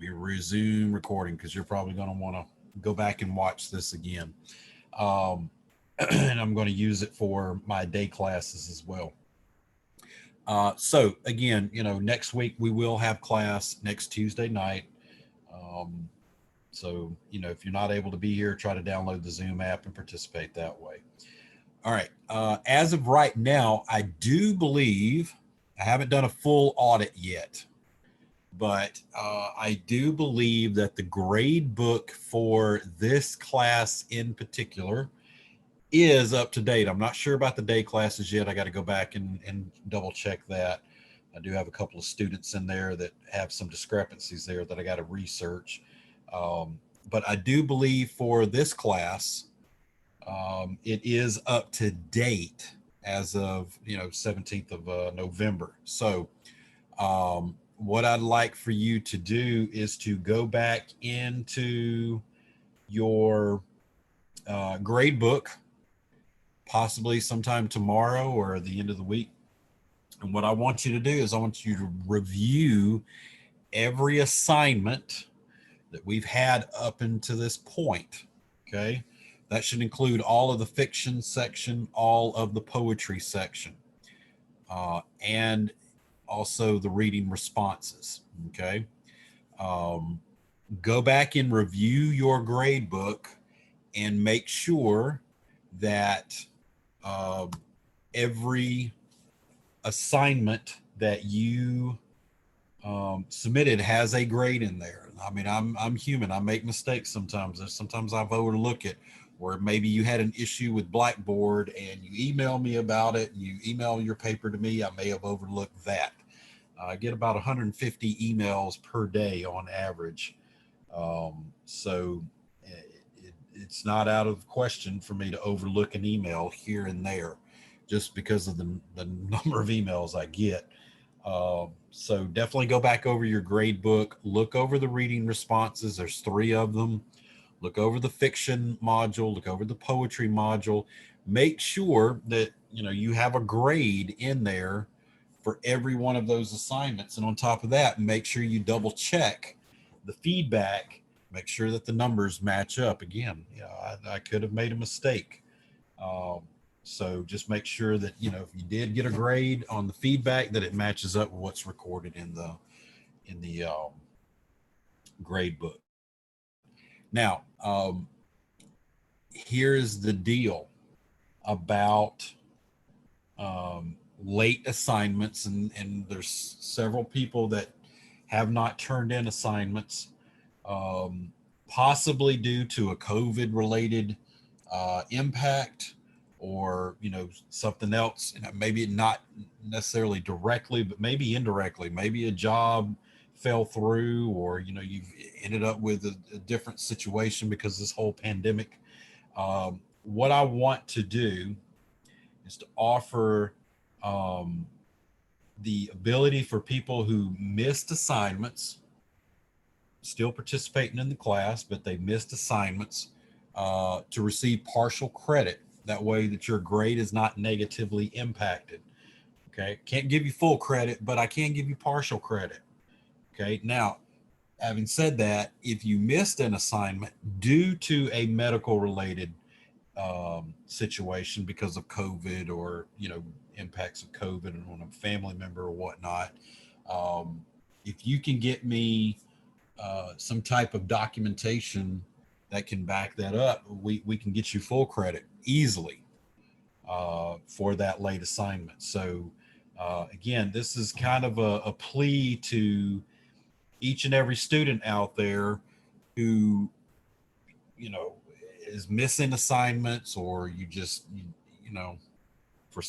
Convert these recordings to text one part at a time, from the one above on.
resume recording because you're probably going to want to go back and watch this again. Um, and I'm going to use it for my day classes as well. So again, next week we will have class next Tuesday night. Um, so, if you're not able to be here, try to download the Zoom app and participate that way. All right. As of right now, I do believe I haven't done a full audit yet, but I do believe that the grade book for this class in particular is up to date. I'm not sure about the day classes yet. I got to go back and double check that. I do have a couple of students in there that have some discrepancies there that I got to research. Um, but I do believe for this class, it is up to date as of 17th of November. So what I'd like for you to do is to go back into your grade book, possibly sometime tomorrow or the end of the week. And what I want you to do is I want you to review every assignment that we've had up until this point. Okay. That should include all of the fiction section, all of the poetry section, and also the reading responses. Okay. Um, Go back and review your grade book and make sure that uh, every assignment that you submitted has a grade in there. I mean, I'm human. I make mistakes sometimes. Sometimes I've overlooked it, or maybe you had an issue with Blackboard and you email me about it. And you email your paper to me. I may have overlooked that. I get about 150 emails per day on average, so it's not out of question for me to overlook an email here and there, just because of the number of emails I get. So definitely go back over your grade book, look over the reading responses. There's three of them. Look over the fiction module, look over the poetry module. Make sure that you have a grade in there for every one of those assignments. And on top of that, make sure you double check the feedback, make sure that the numbers match up. Again, I could have made a mistake. Um, so just make sure that if you did get a grade on the feedback, that it matches up with what's recorded in the grade book. Now, here's the deal about late assignments, and there's several people that have not turned in assignments, um, possibly due to a COVID related impact, or something else. Maybe not necessarily directly, but maybe indirectly. Maybe a job fell through, or you've ended up with a different situation because of this whole pandemic. What I want to do is to offer um, the ability for people who missed assignments, still participating in the class, but they missed assignments, to receive partial credit. That way that your grade is not negatively impacted. Okay. Can't give you full credit, but I can give you partial credit. Okay. Now, having said that, if you missed an assignment due to a medical related situation because of COVID, or impacts of COVID on a family member or whatnot, um, if you can get me some type of documentation that can back that up, we can get you full credit easily for that late assignment. So again, this is kind of a plea to each and every student out there who you know is missing assignments, or you know for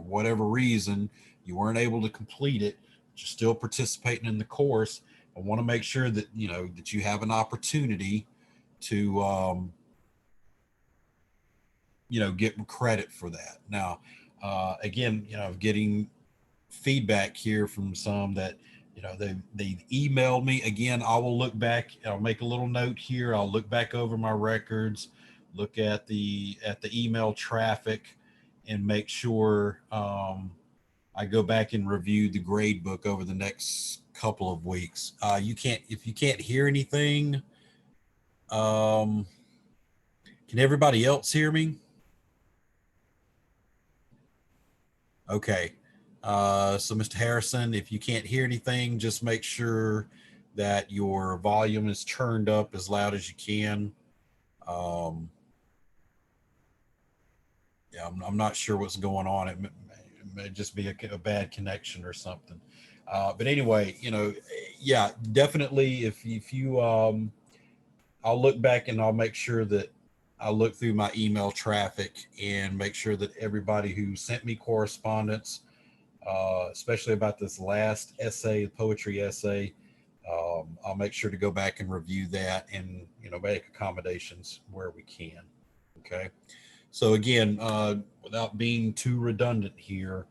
whatever reason you weren't able to complete it, but you're still participating in the course. I want to make sure that that you have an opportunity to get credit for that. Now, again, getting feedback here from some that they've emailed me. Again, I will look back. I'll make a little note here. I'll look back over my records, look at the email traffic, and make sure I go back and review the grade book over the next couple of weeks. If you can't hear anything, can everybody else hear me? Okay. So Mr. Harrison, if you can't hear anything, just make sure that your volume is turned up as loud as you can. Yeah, I'm not sure what's going on. May just be a bad connection or something. But anyway, yeah, definitely. If you, I'll look back and I'll make sure that I'll look through my email traffic and make sure that everybody who sent me correspondence, especially about this last essay, poetry essay, I'll make sure to go back and review that and make accommodations where we can. Okay. So again, without being too redundant here,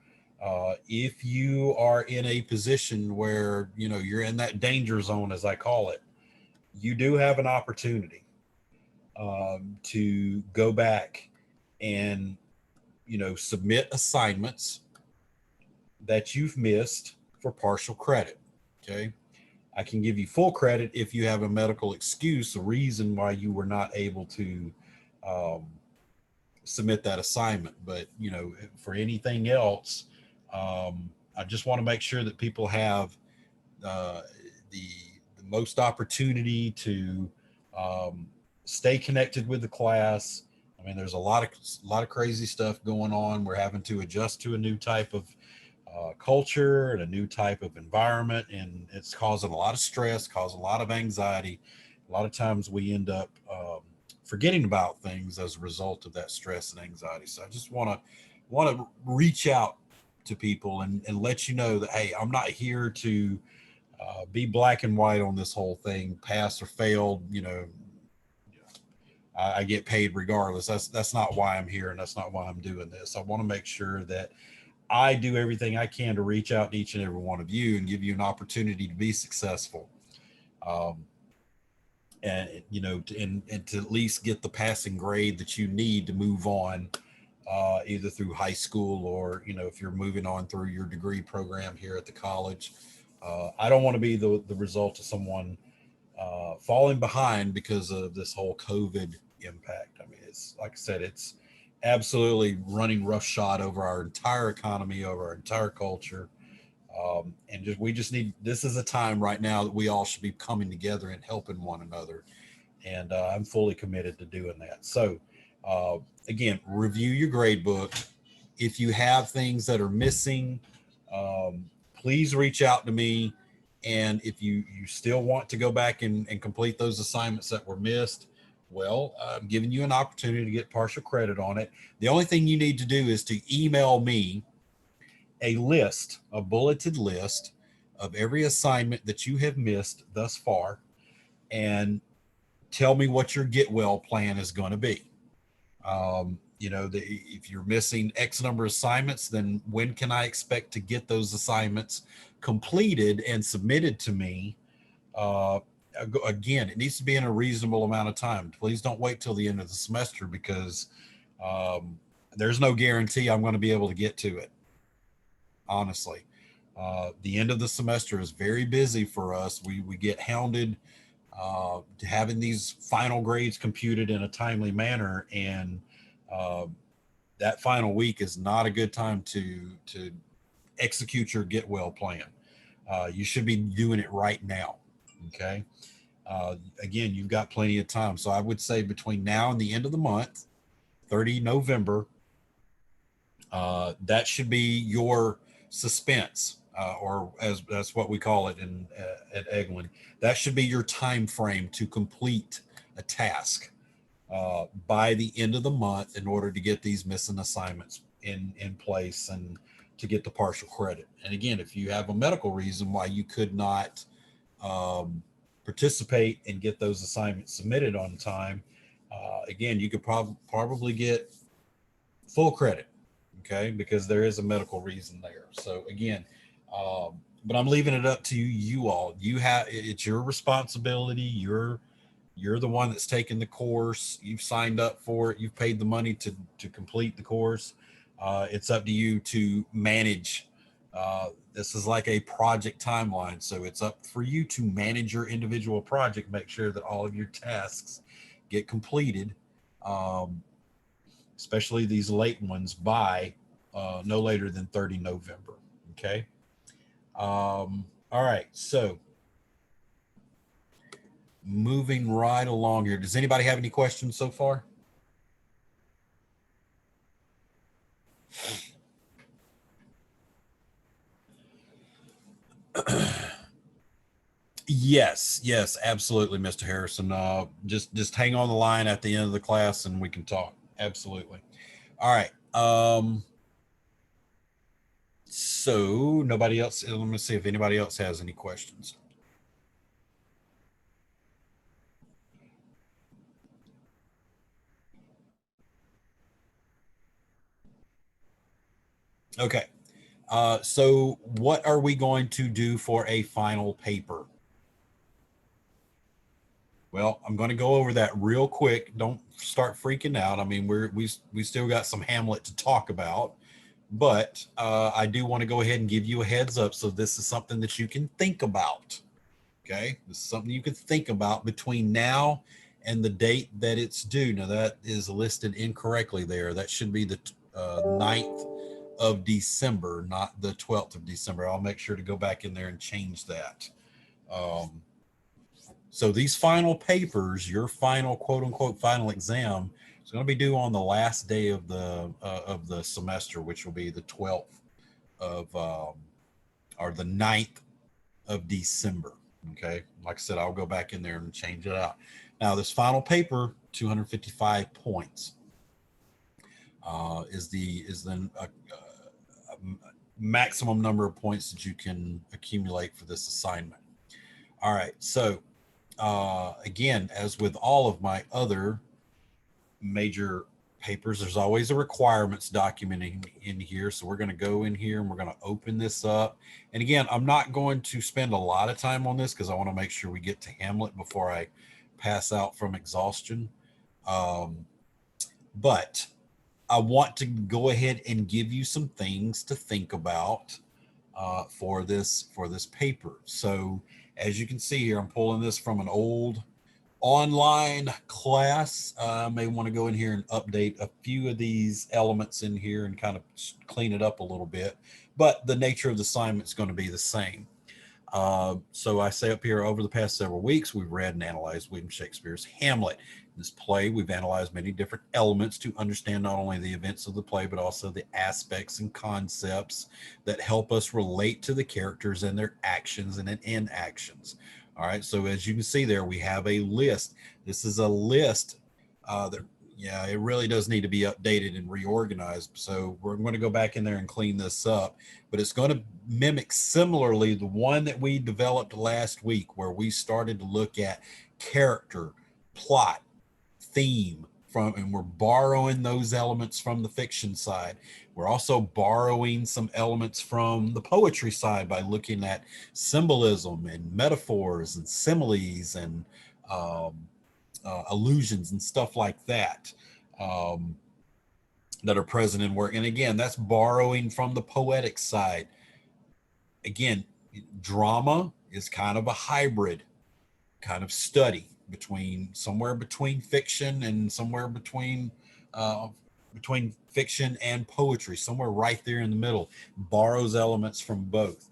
if you are in a position where you're in that danger zone, as I call it, you do have an opportunity to go back and submit assignments that you've missed for partial credit. Okay. I can give you full credit if you have a medical excuse, a reason why you were not able to um, submit that assignment. But for anything else, I just want to make sure that people have uh, the the most opportunity to um, stay connected with the class. I mean, there's a lot of crazy stuff going on. We're having to adjust to a new type of culture and a new type of environment, and it's causing a lot of stress, causing a lot of anxiety. A lot of times we end up forgetting about things as a result of that stress and anxiety. So I just want to reach out to people and let you know that, hey, I'm not here to be black and white on this whole thing, pass or fail. I get paid regardless. That's not why I'm here, and that's not why I'm doing this. I want to make sure that I do everything I can to reach out to each and every one of you and give you an opportunity to be successful. Um, and and to at least get the passing grade that you need to move on, either through high school or if you're moving on through your degree program here at the college. I don't want to be the result of someone falling behind because of this whole COVID impact. I mean, it's like I said, it's absolutely running roughshod over our entire economy, over our entire culture. And we just need, this is a time right now that we all should be coming together and helping one another. And I'm fully committed to doing that. So uh, again, review your grade book. If you have things that are missing, please reach out to me. And if you still want to go back and complete those assignments that were missed, well, I'm giving you an opportunity to get partial credit on it. The only thing you need to do is to email me a list, a bulleted list of every assignment that you have missed thus far, and tell me what your get well plan is going to be. If you're missing X number of assignments, then when can I expect to get those assignments completed and submitted to me? Uh, Again, it needs to be in a reasonable amount of time. Please don't wait till the end of the semester, because um, there's no guarantee I'm going to be able to get to it. Honestly, the end of the semester is very busy for us. We get hounded to having these final grades computed in a timely manner, and uh, that final week is not a good time to execute your get well plan. You should be doing it right now. Okay. Again, you've got plenty of time. So I would say between now and the end of the month, 30 November, that should be your suspense, or as that's what we call it at Eglin. That should be your time frame to complete a task by the end of the month in order to get these missing assignments in place and to get the partial credit. And again, if you have a medical reason why you could not um, participate and get those assignments submitted on time, again, you could probably get full credit. Okay, because there is a medical reason there. So again, but I'm leaving it up to you all. It's your responsibility. You're the one that's taken the course. You've signed up for it. You've paid the money to complete the course. It's up to you to manage This is like a project timeline, so it's up for you to manage your individual project, make sure that all of your tasks get completed, um, especially these late ones, by no later than 30 November. Okay. All right. So moving right along here. Does anybody have any questions so far? Yes, yes, absolutely, Mr. Harrison. Just hang on the line at the end of the class and we can talk. Absolutely. All right. So nobody else. Let me see if anybody else has any questions. Okay. So what are we going to do for a final paper? Well, I'm going to go over that real quick. Don't start freaking out. I mean, we still got some Hamlet to talk about, but I do want to go ahead and give you a heads up. So this is something that you can think about. Okay, this is something you can think about between now and the date that it's due. Now that is listed incorrectly there. That should be the 9th of December, not the 12th of December. I'll make sure to go back in there and change that. Um, so these final papers, your final quote unquote final exam, is going to be due on the last day of the semester, which will be the 12th of or the 9th of December. Okay, like I said, I'll go back in there and change it out. Now, this final paper, 255 points, is the maximum number of points that you can accumulate for this assignment. All right, so again, as with all of my other major papers, there's always a requirements document in here. So we're going to go in here and we're going to open this up. And again, I'm not going to spend a lot of time on this because I want to make sure we get to Hamlet before I pass out from exhaustion. But I want to go ahead and give you some things to think about for this paper. So as you can see here, I'm pulling this from an old online class. I may want to go in here and update a few of these elements in here and kind of clean it up a little bit, but the nature of the assignment is going to be the same. So I say up here, over the past several weeks, we've read and analyzed William Shakespeare's Hamlet. In this play, we've analyzed many different elements to understand not only the events of the play, but also the aspects and concepts that help us relate to the characters and their actions and inactions. All right, so as you can see there, we have a list. This is a list that, yeah, it really does need to be updated and reorganized. So we're going to go back in there and clean this up, but it's going to mimic similarly the one that we developed last week, where we started to look at character, plot, theme from, and we're borrowing those elements from the fiction side. We're also borrowing some elements from the poetry side by looking at symbolism and metaphors and similes and allusions and stuff like that, that are present in work. And again, that's borrowing from the poetic side. Again, drama is kind of a hybrid kind of study between, somewhere between fiction and somewhere between fiction and poetry, somewhere right there in the middle, borrows elements from both.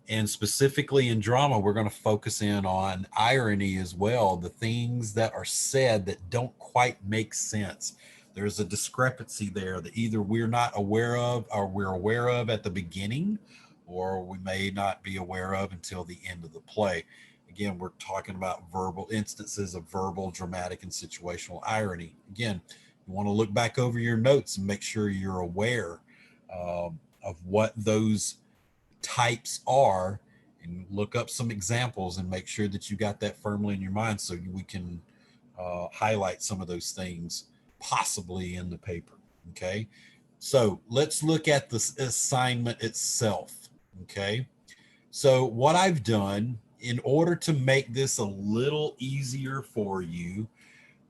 And specifically in drama, we're going to focus in on irony as well, the things that are said that don't quite make sense. There's a discrepancy there that either we're not aware of, or we're aware of at the beginning, or we may not be aware of until the end of the play. Again, we're talking about verbal instances of verbal, dramatic, and situational irony. Again, you want to look back over your notes and make sure you're aware of what those types are, and look up some examples and make sure that you got that firmly in your mind, so we can highlight some of those things possibly in the paper. Okay, so let's look at the assignment itself. Okay, so what I've done, in order to make this a little easier for you,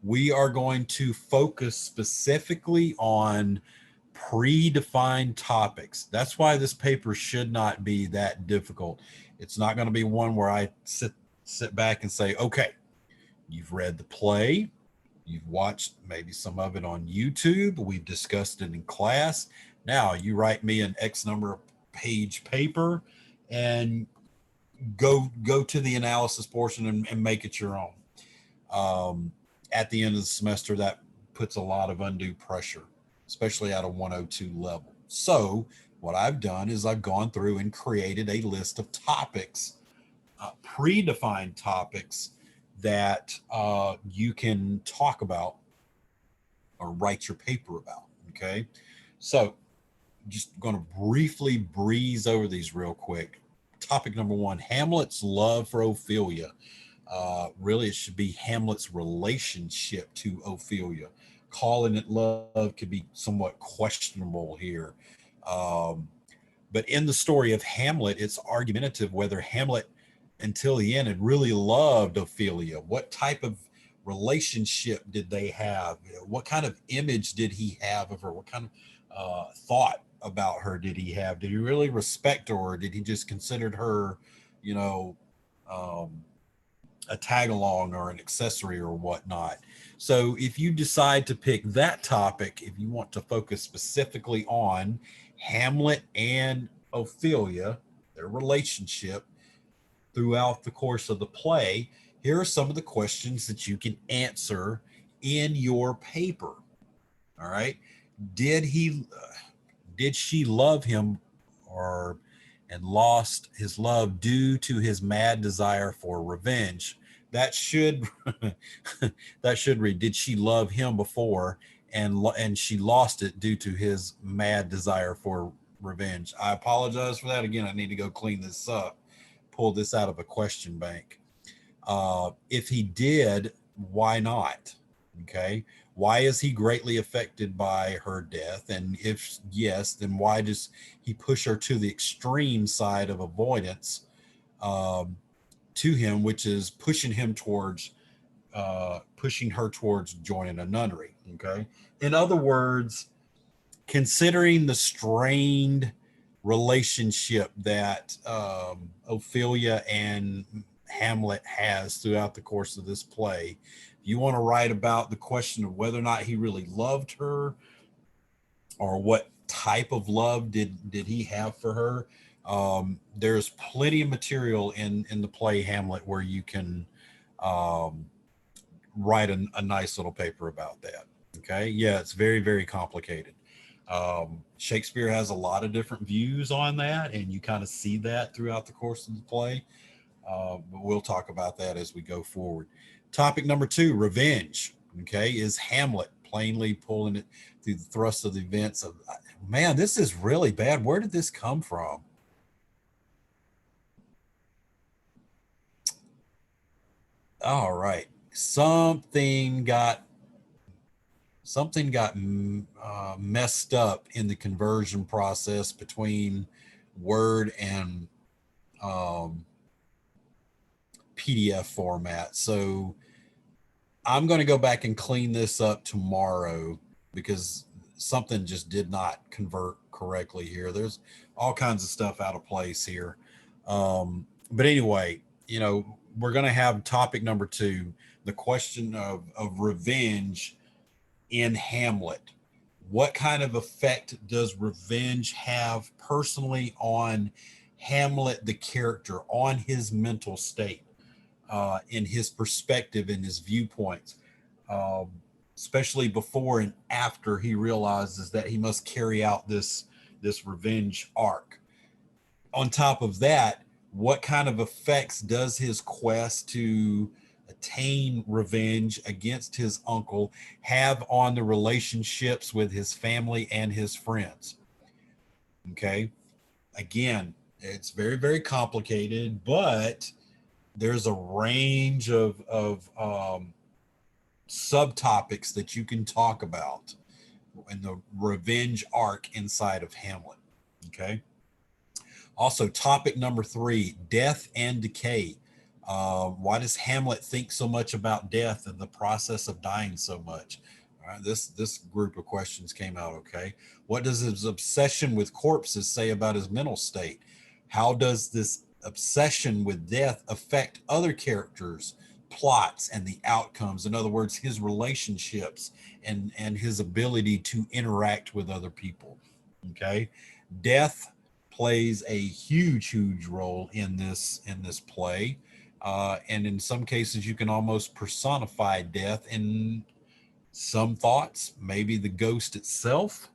we are going to focus specifically on predefined topics. That's why this paper should not be that difficult. It's not going to be one where I sit back and say, okay, you've read the play, you've watched maybe some of it on YouTube, we've discussed it in class. Now you write me an X number of page paper and go to the analysis portion and make it your own. At the end of the semester, that puts a lot of undue pressure, especially at a 102 level. So what I've done is I've gone through and created a list of topics, predefined topics that you can talk about or write your paper about. Okay. So just going to briefly breeze over these real quick. Topic number one, Hamlet's love for Ophelia. Really, it should be Hamlet's relationship to Ophelia. Calling it love could be somewhat questionable here. But in the story of Hamlet, it's argumentative whether Hamlet, until the end, had really loved Ophelia. What type of relationship did they have? What kind of image did he have of her? What kind of thought about her did he have? Did he really respect her, or did he just consider her, a tag along or an accessory or whatnot? So if you decide to pick that topic, if you want to focus specifically on Hamlet and Ophelia, their relationship throughout the course of the play, here are some of the questions that you can answer in your paper. All right. Did she love him and lost his love due to his mad desire for revenge? That should read, did she love him before and she lost it due to his mad desire for revenge? I apologize for that. Again, I need to go clean this up, pull this out of a question bank. If he did, why not? Okay. Why is he greatly affected by her death? And if yes, then why does he push her to the extreme side of avoidance to him, which is pushing her towards joining a nunnery? Okay. In other words, considering the strained relationship that Ophelia and Hamlet has throughout the course of this play, you want to write about the question of whether or not he really loved her, or what type of love did he have for her. There's plenty of material in the play Hamlet where you can write a nice little paper about that. Okay. Yeah, it's very, very complicated. Shakespeare has a lot of different views on that, and you kind of see that throughout the course of the play. But we'll talk about that as we go forward. Topic number two, revenge. Okay. Is Hamlet plainly pulling it through the thrust of the events of, man, this is really bad. Where did this come from? All right. Something got messed up in the conversion process between Word and PDF format. So I'm going to go back and clean this up tomorrow because something just did not convert correctly here. There's all kinds of stuff out of place here. But anyway, we're going to have topic number two, the question of revenge in Hamlet. What kind of effect does revenge have personally on Hamlet, the character, on his mental state, in his perspective, in his viewpoints, especially before and after he realizes that he must carry out this revenge arc? On top of that, what kind of effects does his quest to attain revenge against his uncle have on the relationships with his family and his friends? Okay. Again, it's very, very complicated, but there's a range of subtopics that you can talk about in the revenge arc inside of Hamlet. Okay. Also, topic number three, death and decay. Why does Hamlet think so much about death and the process of dying so much? All right, this group of questions came out okay. What does his obsession with corpses say about his mental state? How does this obsession with death affect other characters, plots, and the outcomes? In other words, his relationships and his ability to interact with other people. Okay, death plays a huge role in this play, and in some cases, you can almost personify death in some thoughts. Maybe the ghost itself,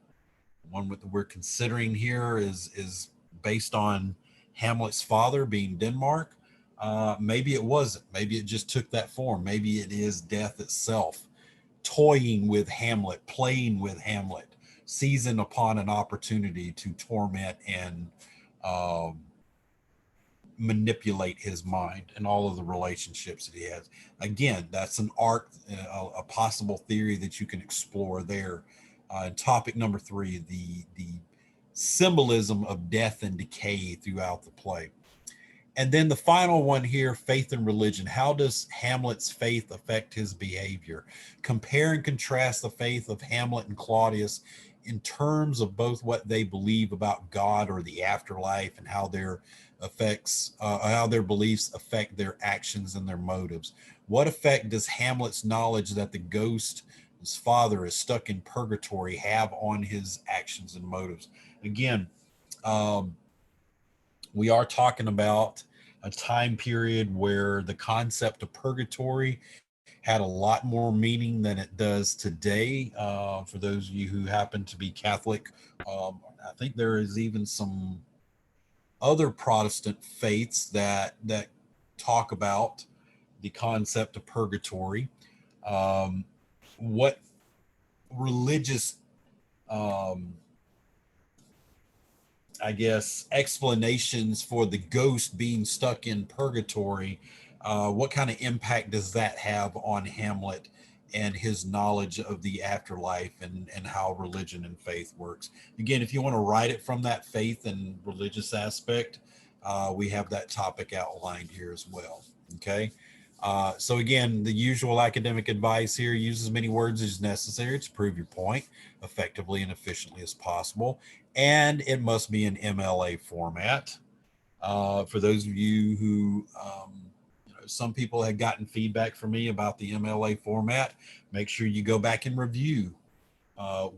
one that we're considering here, is based on Hamlet's father being Denmark. Maybe it wasn't. Maybe it just took that form. Maybe it is death itself, toying with Hamlet, playing with Hamlet, seizing upon an opportunity to torment and um, manipulate his mind and all of the relationships that he has. Again, that's an art, a possible theory that you can explore there. And topic number 3, the symbolism of death and decay throughout the play. And then the final one here, faith and religion. How does Hamlet's faith affect his behavior? Compare and contrast the faith of Hamlet and Claudius in terms of both what they believe about God or the afterlife, and how how their beliefs affect their actions and their motives. What effect does Hamlet's knowledge that the ghost, his father, is stuck in purgatory have on his actions and motives? Again, um, we are talking about a time period where the concept of purgatory had a lot more meaning than it does today. For those of you who happen to be Catholic, I think there is even some other Protestant faiths that talk about the concept of purgatory. Um, what religious, um, I guess, explanations for the ghost being stuck in purgatory? What kind of impact does that have on Hamlet and his knowledge of the afterlife, and how religion and faith works? Again, if you want to write it from that faith and religious aspect, we have that topic outlined here as well. Okay. So again, the usual academic advice here: use as many words as necessary to prove your point effectively and efficiently as possible. And it must be an MLA format. For those of you who, some people had gotten feedback from me about the MLA format. Make sure you go back and review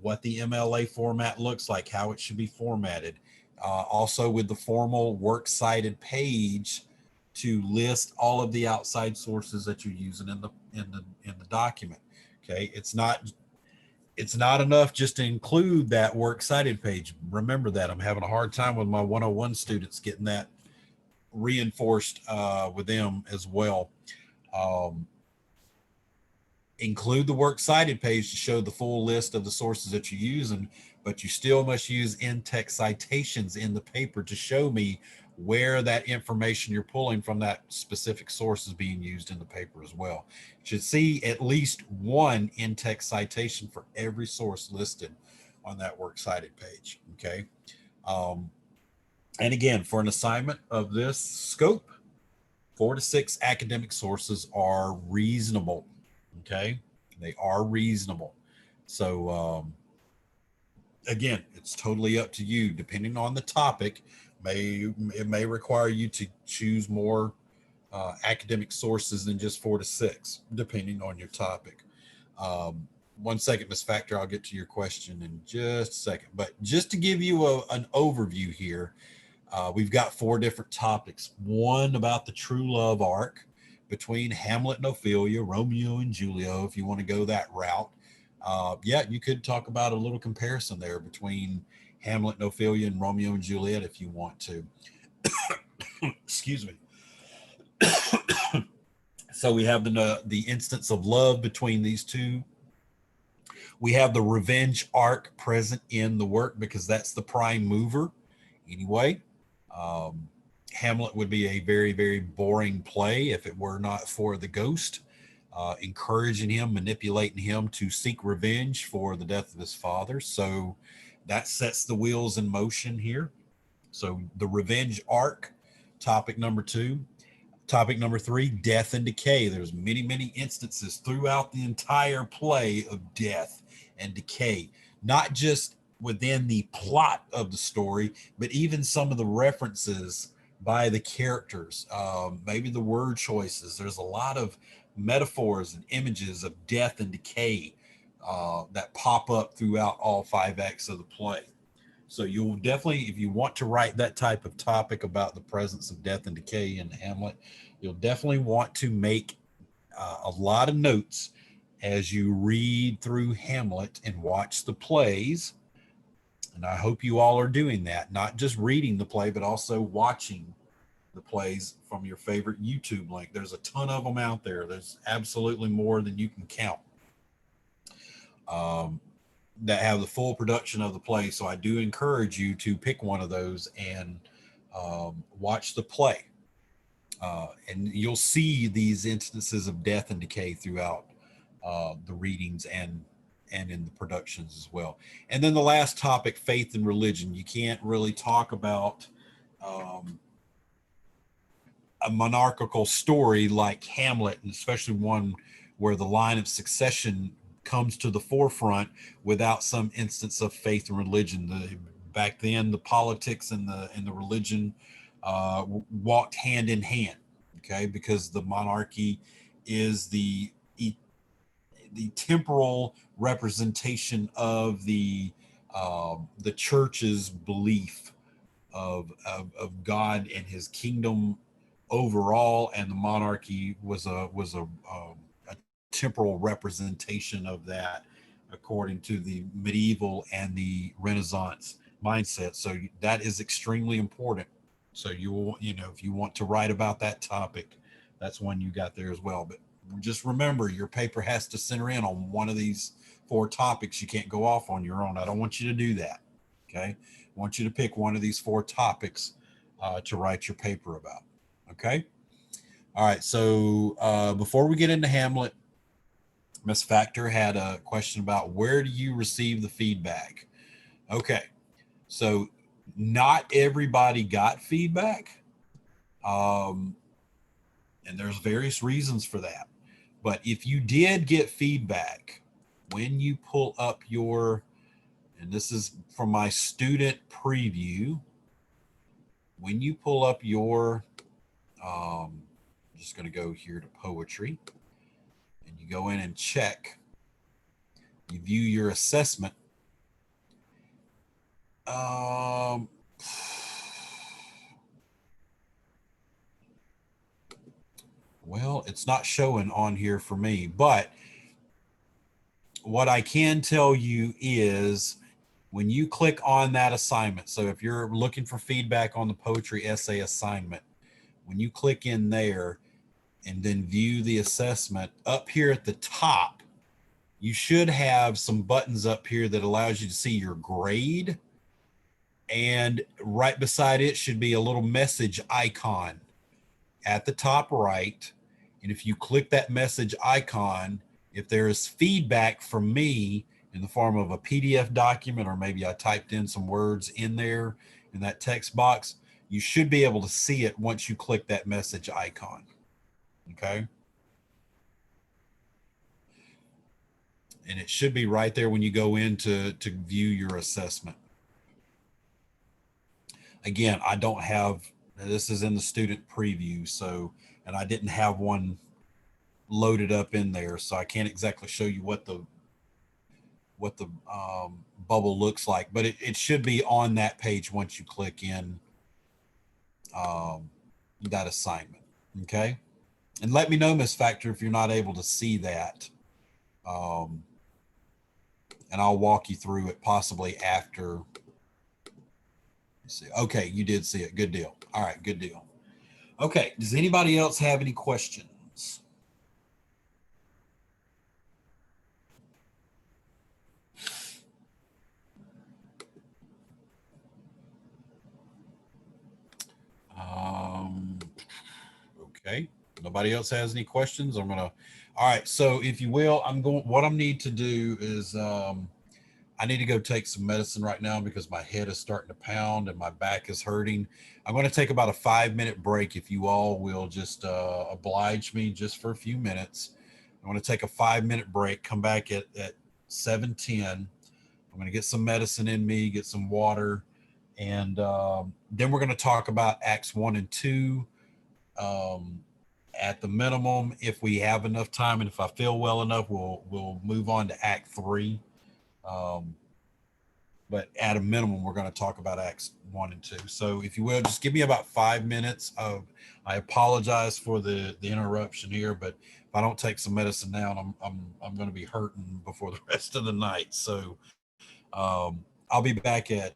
what the MLA format looks like, how it should be formatted. Also, with the formal works cited page, to list all of the outside sources that you're using in the document. Okay, it's not enough just to include that works cited page. Remember that. I'm having a hard time with my 101 students getting that reinforced with them as well. Um, Include the works cited page to show the full list of the sources that you're using, but you still must use in-text citations in the paper to show me where that information you're pulling from that specific source is being used in the paper as well. You should see at least one in-text citation for every source listed on that works cited page. Okay. Um, and again, for an assignment of this scope, 4 to 6 academic sources are reasonable. Okay, they are reasonable. So again, it's totally up to you. Depending on the topic, it may require you to choose more academic sources than just 4 to 6, depending on your topic. 1 second, Ms. Factor, I'll get to your question in just a second. But just to give you an overview here, we've got 4 different topics. One about the true love arc between Hamlet and Ophelia, Romeo and Juliet, if you want to go that route. Yeah, you could talk about a little comparison there between Hamlet and Ophelia and Romeo and Juliet if you want to. Excuse me. So we have the instance of love between these two. We have the revenge arc present in the work because that's the prime mover. Anyway, Hamlet would be a very boring play if it were not for the ghost, encouraging him, manipulating him to seek revenge for the death of his father. So that sets the wheels in motion here. So the revenge arc, topic number 2. Topic number 3, death and decay. There's many instances throughout the entire play of death and decay, not just within the plot of the story, but even some of the references by the characters, maybe the word choices. There's a lot of metaphors and images of death and decay that pop up throughout all 5 acts of the play. So you'll definitely, if you want to write that type of topic about the presence of death and decay in Hamlet, you'll definitely want to make a lot of notes as you read through Hamlet and watch the plays. And I hope you all are doing that, not just reading the play, but also watching the plays from your favorite YouTube link. There's a ton of them out there. There's absolutely more than you can count that have the full production of the play. So I do encourage you to pick one of those and watch the play. And you'll see these instances of death and decay throughout the readings and in the productions as well. And then the last topic, faith and religion. You can't really talk about a monarchical story like Hamlet, and especially one where the line of succession comes to the forefront without some instance of faith and religion. Back then, the politics and the religion walked hand in hand. Okay, because the monarchy is the temporal representation of the church's belief of God and his kingdom overall, and the monarchy was a temporal representation of that, according to the medieval and the Renaissance mindset. So that is extremely important. So if you want to write about that topic, that's one you got there as well. But just remember, your paper has to center in on one of these 4 topics. You can't go off on your own. I don't want you to do that. Okay. I want you to pick one of these 4 topics to write your paper about. Okay. All right. So before we get into Hamlet, Miss Factor had a question about where do you receive the feedback? Okay. So not everybody got feedback. And there's various reasons for that. But if you did get feedback, when you pull up your, and this is from my student preview, when you pull up your, I'm just going to go here to poetry, and you go in and check, you view your assessment. Well, it's not showing on here for me, but what I can tell you is when you click on that assignment, so if you're looking for feedback on the poetry essay assignment, when you click in there and then view the assessment, up here at the top, you should have some buttons up here that allows you to see your grade. And right beside it should be a little message icon at the top right. And if you click that message icon, if there is feedback from me in the form of a PDF document, or maybe I typed in some words in there in that text box, you should be able to see it once you click that message icon. Okay. And it should be right there when you go in to view your assessment. Again, I don't have, this is in the student preview, so, and I didn't have one loaded up in there, so I can't exactly show you what the bubble looks like, but it should be on that page once you click in that assignment. Okay. And let me know, Miss Factor, if you're not able to see that. And I'll walk you through it possibly after. Let's see. Okay, you did see it. Good deal. All right, good deal. Okay, does anybody else have any questions? Okay, nobody else has any questions. I'm gonna, all right, so if you will, what I need to do is I need to go take some medicine right now because my head is starting to pound and my back is hurting. I'm going to take about a 5-minute break. If you all will just oblige me just for a few minutes. I'm going to take a 5-minute break, come back at 7:10. I'm going to get some medicine in me, get some water, and then we're going to talk about Acts 1 and 2. At the minimum, if we have enough time and if I feel well enough, we'll move on to Act 3. But at a minimum, we're going to talk about Acts 1 and 2. So if you will, just give me about 5 minutes. I apologize for the interruption here, but if I don't take some medicine now, I'm going to be hurting before the rest of the night. So I'll be back at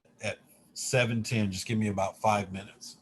7:10. Just give me about 5 minutes.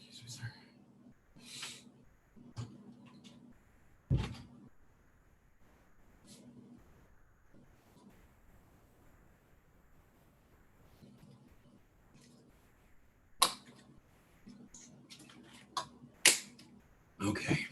Excuse me, sir. Okay.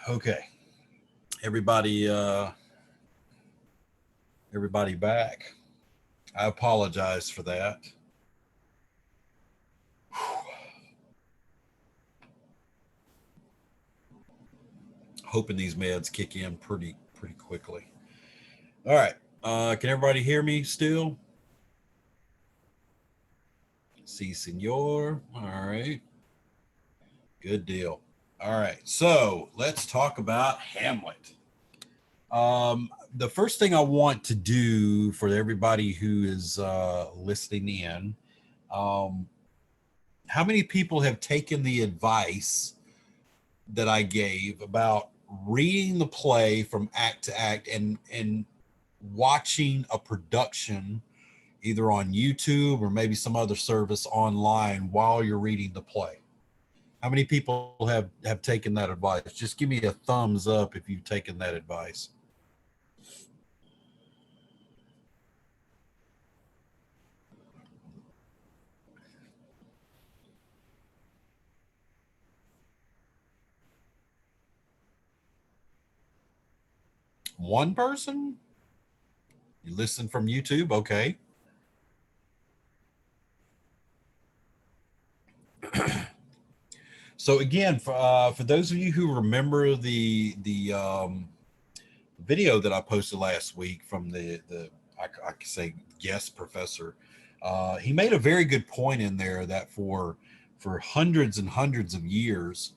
Okay. Everybody everybody back. I apologize for that. hoping these meds kick in pretty quickly. All right. Can everybody hear me still? Si, senor. All right. Good deal. All right. So let's talk about Hamlet. The first thing I want to do for everybody who is listening in, um, how many people have taken the advice that I gave about reading the play from act to act and watching a production either on YouTube or maybe some other service online while you're reading the play? How many people have taken that advice? Just give me a thumbs up if you've taken that advice. One person? You listen from YouTube? Okay. So again, for those of you who remember the video that I posted last week from the I could say guest professor, he made a very good point in there that for hundreds and hundreds of years,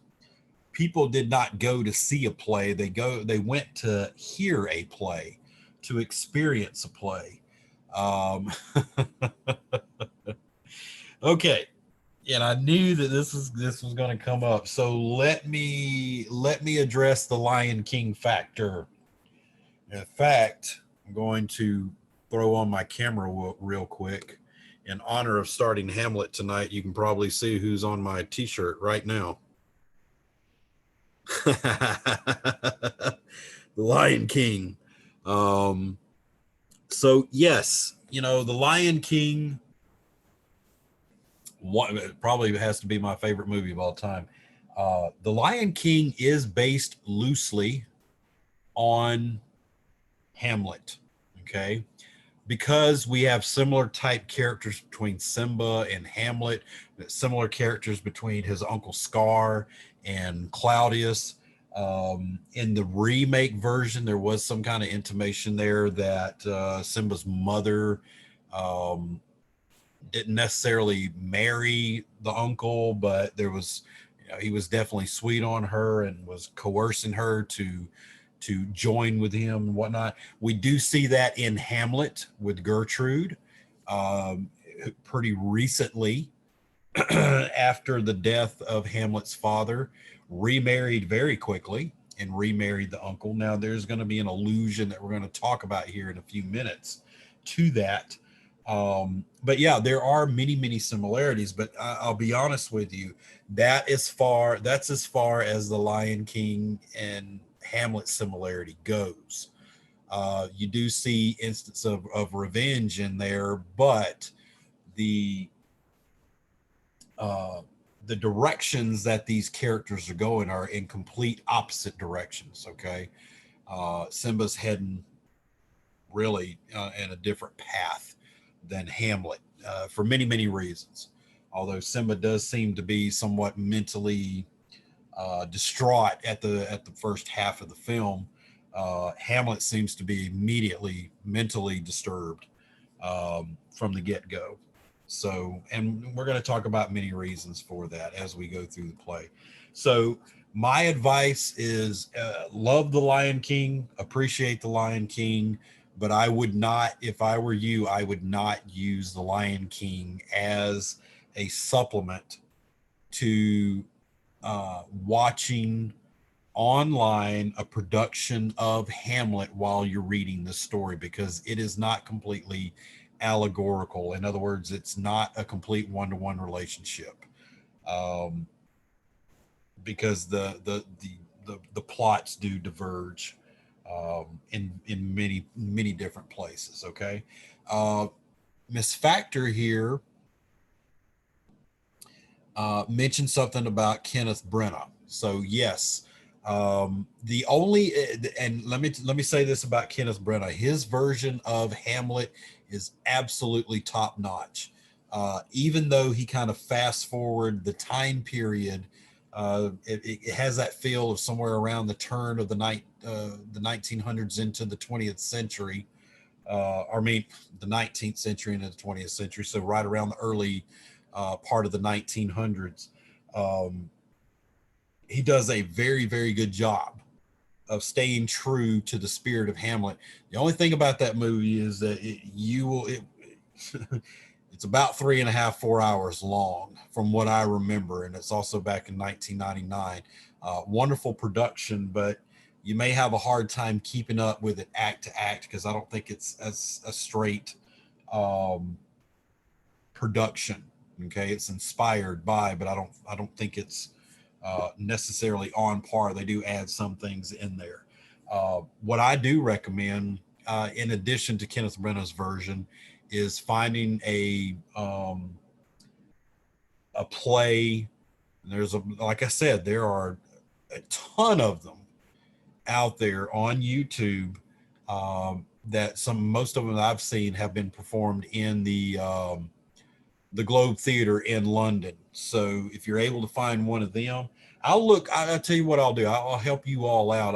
people did not go to see a play. They went to hear a play, to experience a play. Um, okay, and I knew that this was going to come up. So let me address the Lion King factor. In fact, I'm going to throw on my camera real quick. In honor of starting Hamlet tonight, you can probably see who's on my T-shirt right now. The Lion King. Um, so yes, the Lion King. It probably has to be my favorite movie of all time. The Lion King is based loosely on Hamlet. Okay, because we have similar type characters between Simba and Hamlet, similar characters between his uncle Scar and Claudius. In the remake version, there was some kind of intimation there that Simba's mother um, didn't necessarily marry the uncle, but there was, he was definitely sweet on her and was coercing her to join with him and whatnot. We do see that in Hamlet with Gertrude, um, pretty recently after the death of Hamlet's father, remarried very quickly and remarried the uncle. Now, there's going to be an allusion that we're going to talk about here in a few minutes to that. But yeah, there are many similarities, but I'll be honest with you, that's as far as the Lion King and Hamlet similarity goes. You do see instance of revenge in there, but the uh, the directions that these characters are going are in complete opposite directions. Okay, Simba's heading really in a different path than Hamlet for many reasons. Although Simba does seem to be somewhat mentally distraught at the first half of the film, Hamlet seems to be immediately mentally disturbed from the get-go. So, and we're going to talk about many reasons for that as we go through the play. So my advice is love the Lion King, appreciate the Lion King, but I would not, if I were you, I would not use the Lion King as a supplement to watching online a production of Hamlet while you're reading the story, because it is not completely allegorical. In other words, it's not a complete one-to-one relationship, um, because the plots do diverge in many different places. Okay, Miss Factor here mentioned something about Kenneth Branagh. So yes, the only and let me say this about Kenneth Branagh: his version of Hamlet is absolutely top notch. Even though he kind of fast forward the time period It has that feel of somewhere around the turn of the 1900s into the 20th century. I mean, the 19th century into the 20th century. So right around the early part of the 1900s. Um, he does a very, very good job of staying true to the spirit of Hamlet. The only thing about that movie is that it's about 3.5, 4 hours long from what I remember. And it's also back in 1999. Wonderful production, but you may have a hard time keeping up with it act to act, because I don't think it's as a straight um, production. Okay. It's inspired by, but I don't think it's necessarily on par. They do add some things in there. What I do recommend, in addition to Kenneth Branagh's version, is finding a play. There's like I said, there are a ton of them out there on YouTube. That most of them I've seen have been performed in the Globe Theater in London. So if you're able to find one of them, I'll tell you what I'll do. I'll help you all out.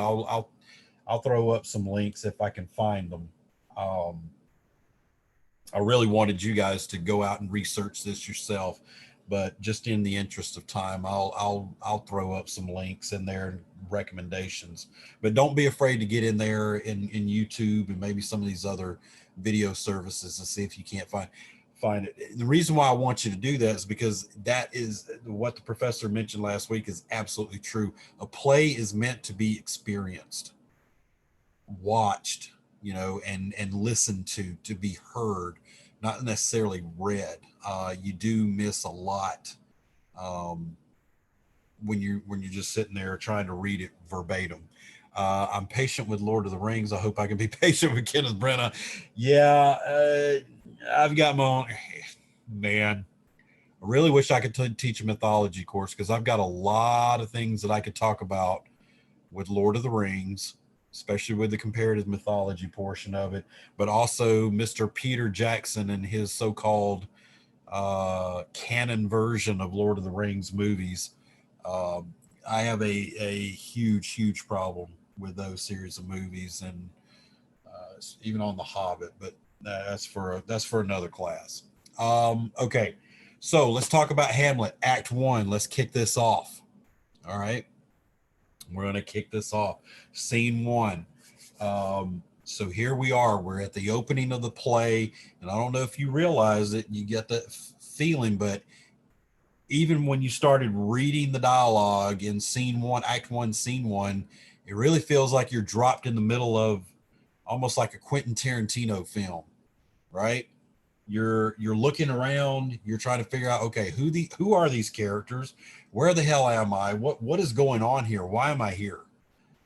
I'll throw up some links if I can find them. Um, I really wanted you guys to go out and research this yourself, but just in the interest of time, I'll throw up some links in there, recommendations. But don't be afraid to get in there in YouTube and maybe some of these other video services and see if you can't find it. The reason why I want you to do that is because that is what the professor mentioned last week is absolutely true. A play is meant to be experienced, watched, and listened to be heard, not necessarily read. You do miss a lot um, when you're just sitting there trying to read it verbatim. I'm patient with Lord of the Rings. I hope I can be patient with Kenneth Branagh. Yeah, I've got my own, man. I really wish I could teach a mythology course, because I've got a lot of things that I could talk about with Lord of the Rings, especially with the comparative mythology portion of it, but also Mr. Peter Jackson and his so-called canon version of Lord of the Rings movies. Um, I have a huge, huge problem with those series of movies, and even on The Hobbit, but that's for another class. Okay, so let's talk about Hamlet, Act One. Let's kick this off. All right, we're going to kick this off. Scene one. So here we are. We're at the opening of the play, and I don't know if you realize it, you get that feeling, but even when you started reading the dialogue in scene one, act one, scene one, it really feels like you're dropped in the middle of almost like a Quentin Tarantino film, right? You're looking around, you're trying to figure out, okay, who are these characters? Where the hell am I? What is going on here? Why am I here?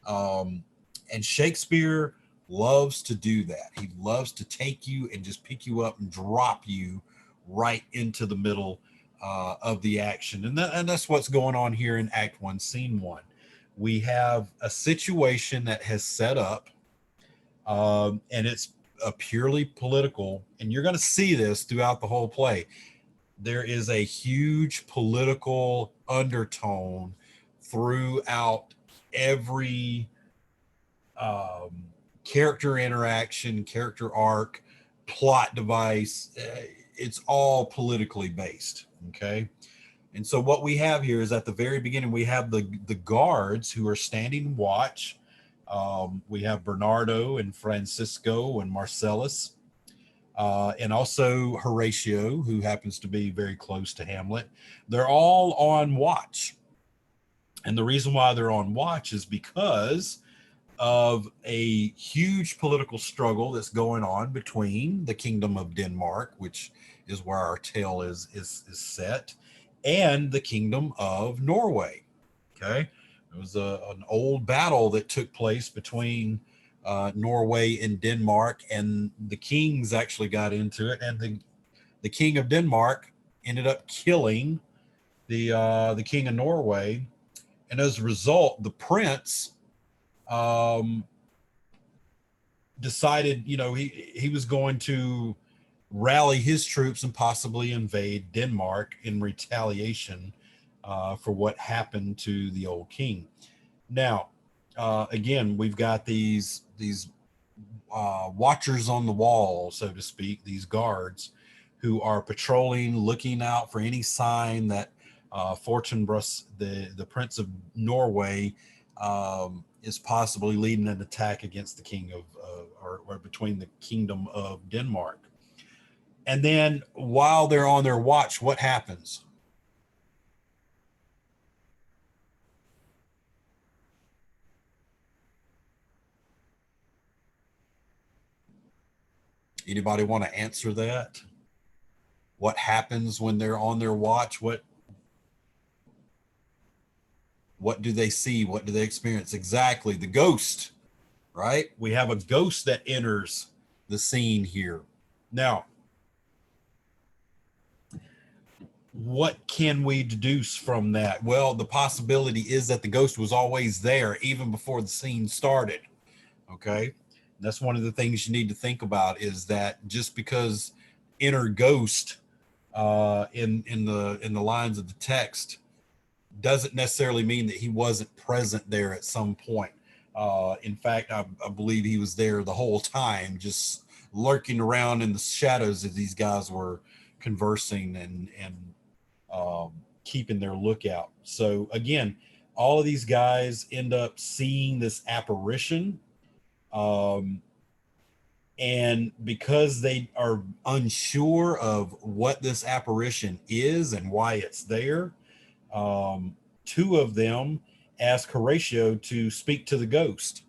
Um, and Shakespeare loves to do that. He loves to take you and just pick you up and drop you right into the middle of the action. And that's what's going on here in Act One, Scene One. We have a situation that has set up, and it's a purely political, and you're going to see this throughout the whole play. There is a huge political undertone throughout every um, character interaction, character arc, plot device. It's all politically based. Okay. And so what we have here is at the very beginning, we have the guards who are standing watch. We have Bernardo and Francisco and Marcellus, and also Horatio, who happens to be very close to Hamlet. They're all on watch. And the reason why they're on watch is because of a huge political struggle that's going on between the Kingdom of Denmark, which is where our tale is set, and the Kingdom of Norway. Okay, it was an old battle that took place between Norway and Denmark, and the kings actually got into it, and the King of Denmark ended up killing the King of Norway, and as a result, the prince um, decided, he was going to rally his troops and possibly invade Denmark in retaliation for what happened to the old king. Now, again, we've got these watchers on the wall, so to speak, these guards who are patrolling, looking out for any sign that Fortinbras, the Prince of Norway, is possibly leading an attack against the king of, or between the kingdom of Denmark. And then while they're on their watch, what happens? Anybody want to answer that? What happens when they're on their watch? What do they see? What do they experience? Exactly, the ghost, right? We have a ghost that enters the scene here. Now, what can we deduce from that? Well, the possibility is that the ghost was always there even before the scene started. Okay. And that's one of the things you need to think about, is that just because inner ghost in the lines of the text doesn't necessarily mean that he wasn't present there at some point. In fact, I believe he was there the whole time, just lurking around in the shadows as these guys were conversing and keeping their lookout. So again, all of these guys end up seeing this apparition. Um, and because they are unsure of what this apparition is and why it's there, two of them ask Horatio to speak to the ghost,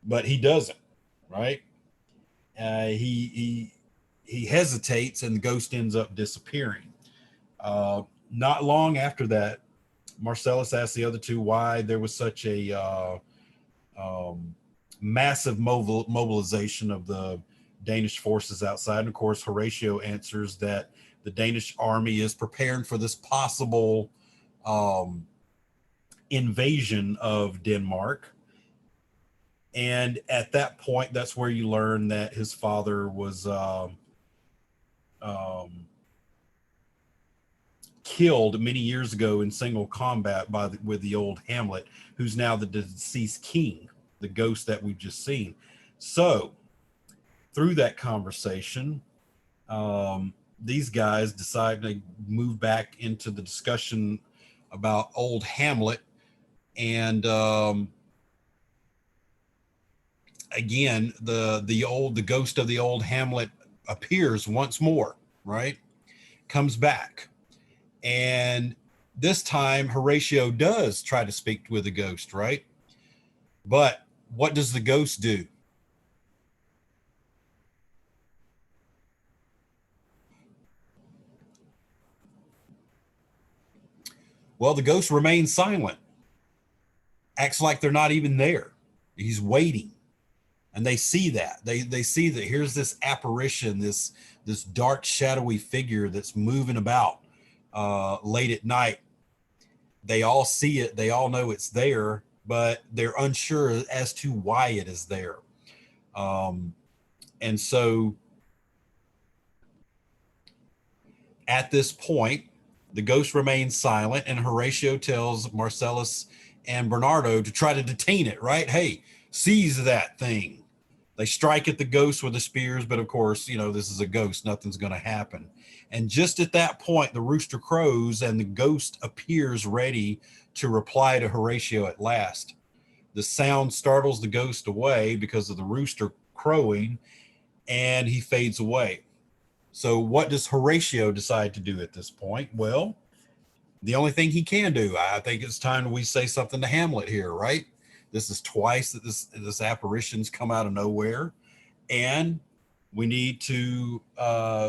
but he doesn't. Right? He hesitates, and the ghost ends up disappearing. Not long after that, Marcellus asked the other two why there was such a massive mobilization of the Danish forces outside. And of course, Horatio answers that the Danish army is preparing for this possible invasion of Denmark. And at that point, that's where you learn that his father was killed many years ago in single combat with the old Hamlet, who's now the deceased king, the ghost that we've just seen. So through that conversation, these guys decide to move back into the discussion about old Hamlet. And again, the ghost of the old Hamlet appears once more, right? Comes back. And this time Horatio does try to speak with the ghost, right? But what does the ghost do? Well, the ghost remains silent, acts like they're not even there. He's waiting. And they see that. They see that here's this apparition, this dark, shadowy figure that's moving about late at night. They all see it. They all know it's there, but they're unsure as to why it is there. And so at this point, the ghost remains silent, and Horatio tells Marcellus and Bernardo to try to detain it, right? Hey, seize that thing. They strike at the ghost with the spears, but of course, this is a ghost. Nothing's going to happen. And just at that point, the rooster crows, and the ghost appears ready to reply to Horatio at last. The sound startles the ghost away because of the rooster crowing, and he fades away. So what does Horatio decide to do at this point? Well, the only thing he can do, I think it's time we say something to Hamlet here, right? This is twice that this apparition's come out of nowhere, and we need to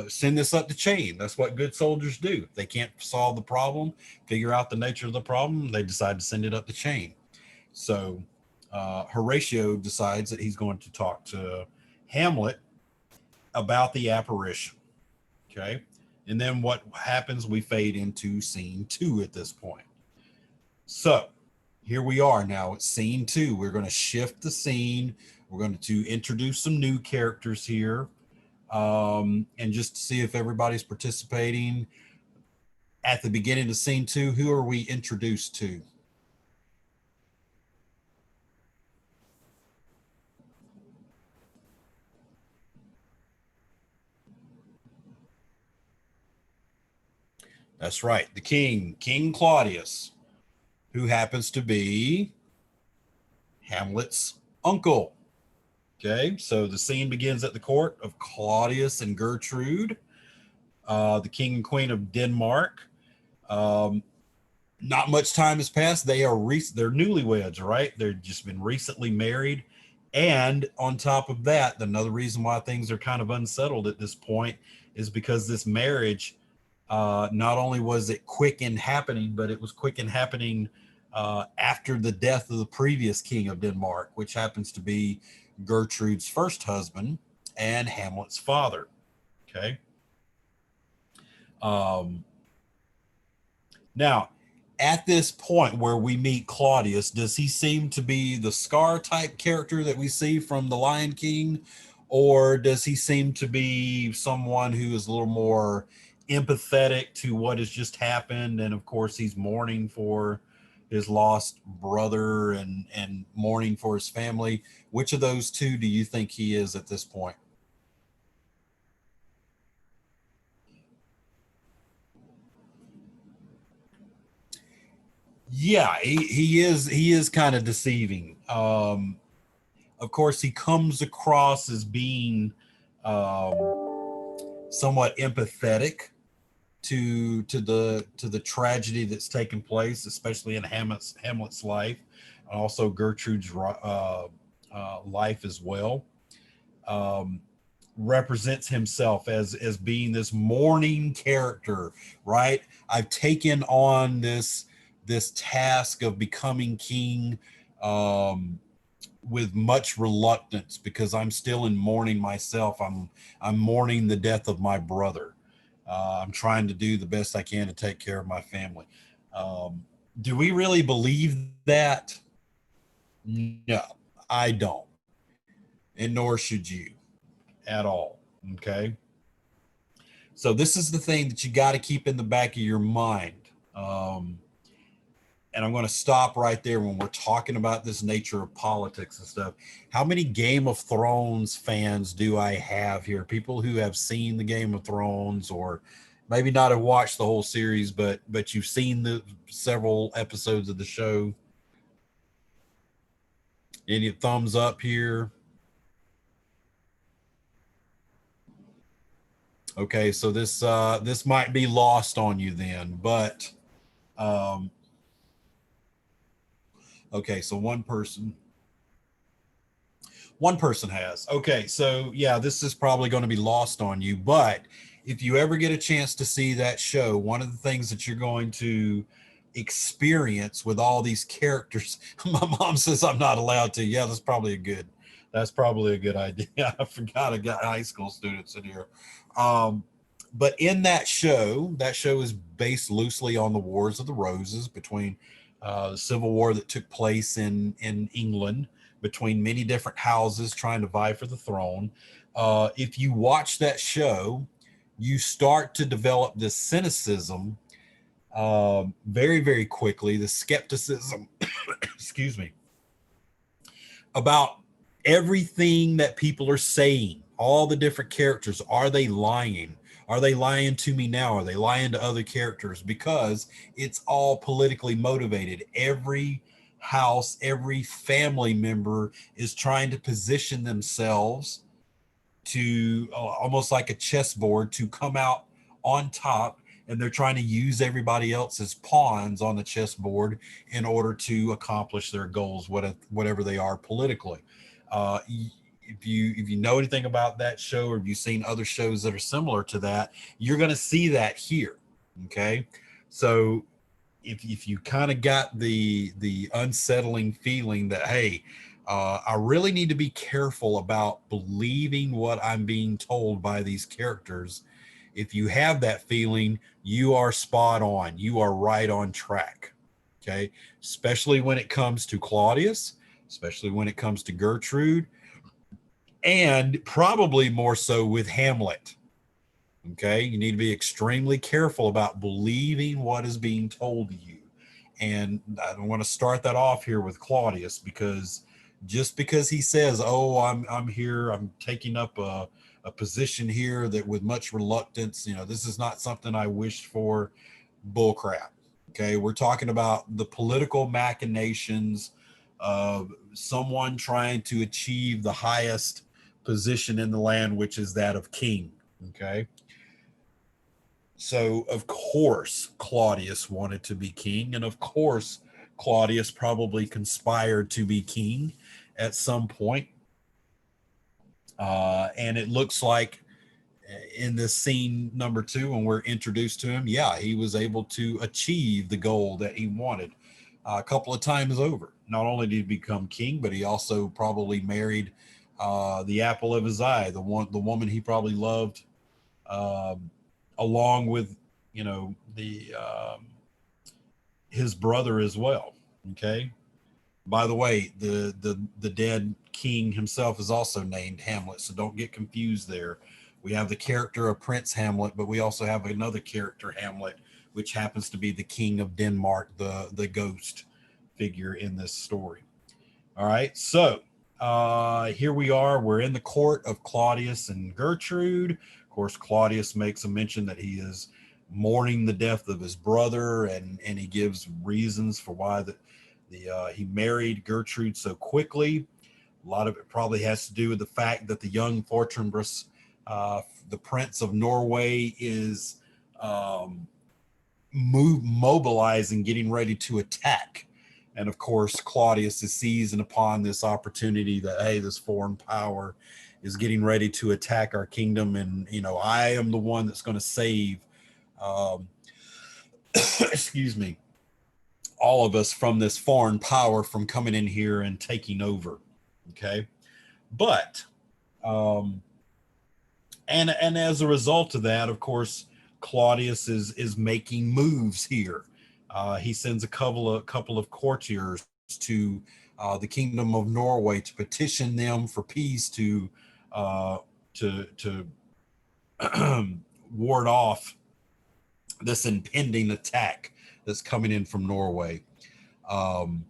send this up the chain. That's what good soldiers do. If they can't solve the problem, figure out the nature of the problem, they decide to send it up the chain. So Horatio decides that he's going to talk to Hamlet about the apparition. Okay. And then what happens? We fade into scene 2 at this point. So here we are now. It's scene 2. We're going to shift the scene. We're going to introduce some new characters here, and just see if everybody's participating. at the beginning of scene 2, who are we introduced to? That's right, the king, King Claudius, who happens to be Hamlet's uncle. Okay, so the scene begins at the court of Claudius and Gertrude, the king and queen of Denmark. Um, not much time has passed. They're newlyweds, right? They've just been recently married. And on top of that, another reason why things are kind of unsettled at this point is because this marriage, not only was it quick in happening, but it was quick in happening after the death of the previous king of Denmark, which happens to be Gertrude's first husband and Hamlet's father. Okay. Now, at this point where we meet Claudius, does he seem to be the Scar type character that we see from The Lion King? Or does he seem to be someone who is a little more empathetic to what has just happened? And of course, he's mourning for his lost brother and mourning for his family. Which of those two do you think he is at this point? Yeah, he is kind of deceiving. Of course, he comes across as being somewhat empathetic to the tragedy that's taken place, especially in Hamlet's life, and also Gertrude's life as well. Um, Represents himself as being this mourning character, right? I've taken on this task of becoming king, um, with much reluctance because I'm still in mourning myself. I'm mourning the death of my brother. I'm trying to do the best I can to take care of my family. Um, do we really believe that? No, I don't, and nor should you at all. Okay. So this is the thing that you got to keep in the back of your mind. Um, and I'm going to stop right there when we're talking about this nature of politics and stuff. How many Game of Thrones fans do I have here? People who have seen the Game of Thrones, or maybe not have watched the whole series, but you've seen the several episodes of the show. Any thumbs up here? Okay, so this might be lost on you then, but um, okay, so one person has. Okay, so yeah, this is probably going to be lost on you, but if you ever get a chance to see that show, one of the things that you're going to experience with all these characters, my mom says I'm not allowed to. Yeah, that's probably a good idea. I forgot I got high school students in here. Um, but in that show is based loosely on the Wars of the Roses, between the Civil War that took place in England between many different houses trying to vie for the throne. If you watch that show, you start to develop this cynicism very, very quickly, the skepticism, excuse me, about everything that people are saying, all the different characters. Are they lying? Are they lying to me now? Are they lying to other characters? Because it's all politically motivated. Every house, every family member is trying to position themselves to almost like a chessboard to come out on top, and they're trying to use everybody else as pawns on the chessboard in order to accomplish their goals, whatever they are politically. uh, if you know anything about that show, or if you've seen other shows that are similar to that, you're going to see that here. Okay, so if you kind of got the unsettling feeling that, hey, I really need to be careful about believing what I'm being told by these characters. If you have that feeling, you are spot on. You are right on track. Okay, especially when it comes to Claudius, especially when it comes to Gertrude, and probably more so with Hamlet. Okay, you need to be extremely careful about believing what is being told to you. And I want to start that off here with Claudius, because just because he says, "Oh, I'm here, I'm taking up a position here that with much reluctance, this is not something I wished for," bullcrap. Okay, we're talking about the political machinations of someone trying to achieve the highest position in the land, which is that of king. Okay, so, of course, Claudius wanted to be king. And of course, Claudius probably conspired to be king at some point. And it looks like in this scene number 2, when we're introduced to him, yeah, he was able to achieve the goal that he wanted a couple of times over. Not only did he become king, but he also probably married the apple of his eye, the woman he probably loved, um, along with the his brother as well. Okay. By the way, the dead king himself is also named Hamlet, so don't get confused there. We have the character of Prince Hamlet, but we also have another character, Hamlet, which happens to be the king of Denmark, the ghost figure in this story. All right, so here we are. We're in the court of Claudius and Gertrude. Of course, Claudius makes a mention that he is mourning the death of his brother, and he gives reasons for why he married Gertrude so quickly. A lot of it probably has to do with the fact that the young Fortinbras, the Prince of Norway, is mobilizing, getting ready to attack. And of course, Claudius is seizing upon this opportunity that, hey, this foreign power is getting ready to attack our kingdom. And, I am the one that's going to save, um, excuse me, all of us from this foreign power from coming in here and taking over. Okay. But, and as a result of that, of course, Claudius is making moves here. He sends a couple of courtiers to the kingdom of Norway to petition them for peace, uh, to ward off this impending attack that's coming in from Norway. Um,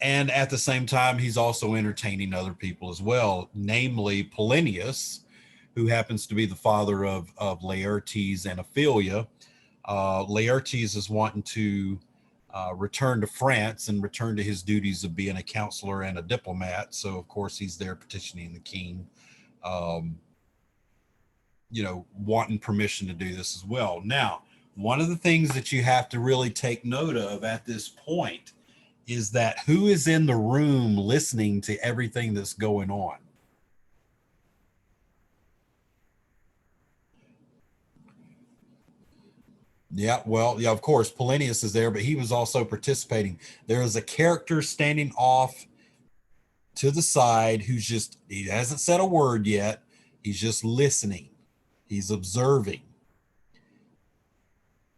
and at the same time, he's also entertaining other people as well, namely Polinius, who happens to be the father of Laertes and Ophelia. Laertes is wanting to return to France and return to his duties of being a counselor and a diplomat. So, of course, he's there petitioning the king, um, wanting permission to do this as well. Now, one of the things that you have to really take note of at this point is that who is in the room listening to everything that's going on. Yeah, well, yeah, of course, Polinius is there, but he was also participating. There is a character standing off to the side he hasn't said a word yet. He's just listening. He's observing.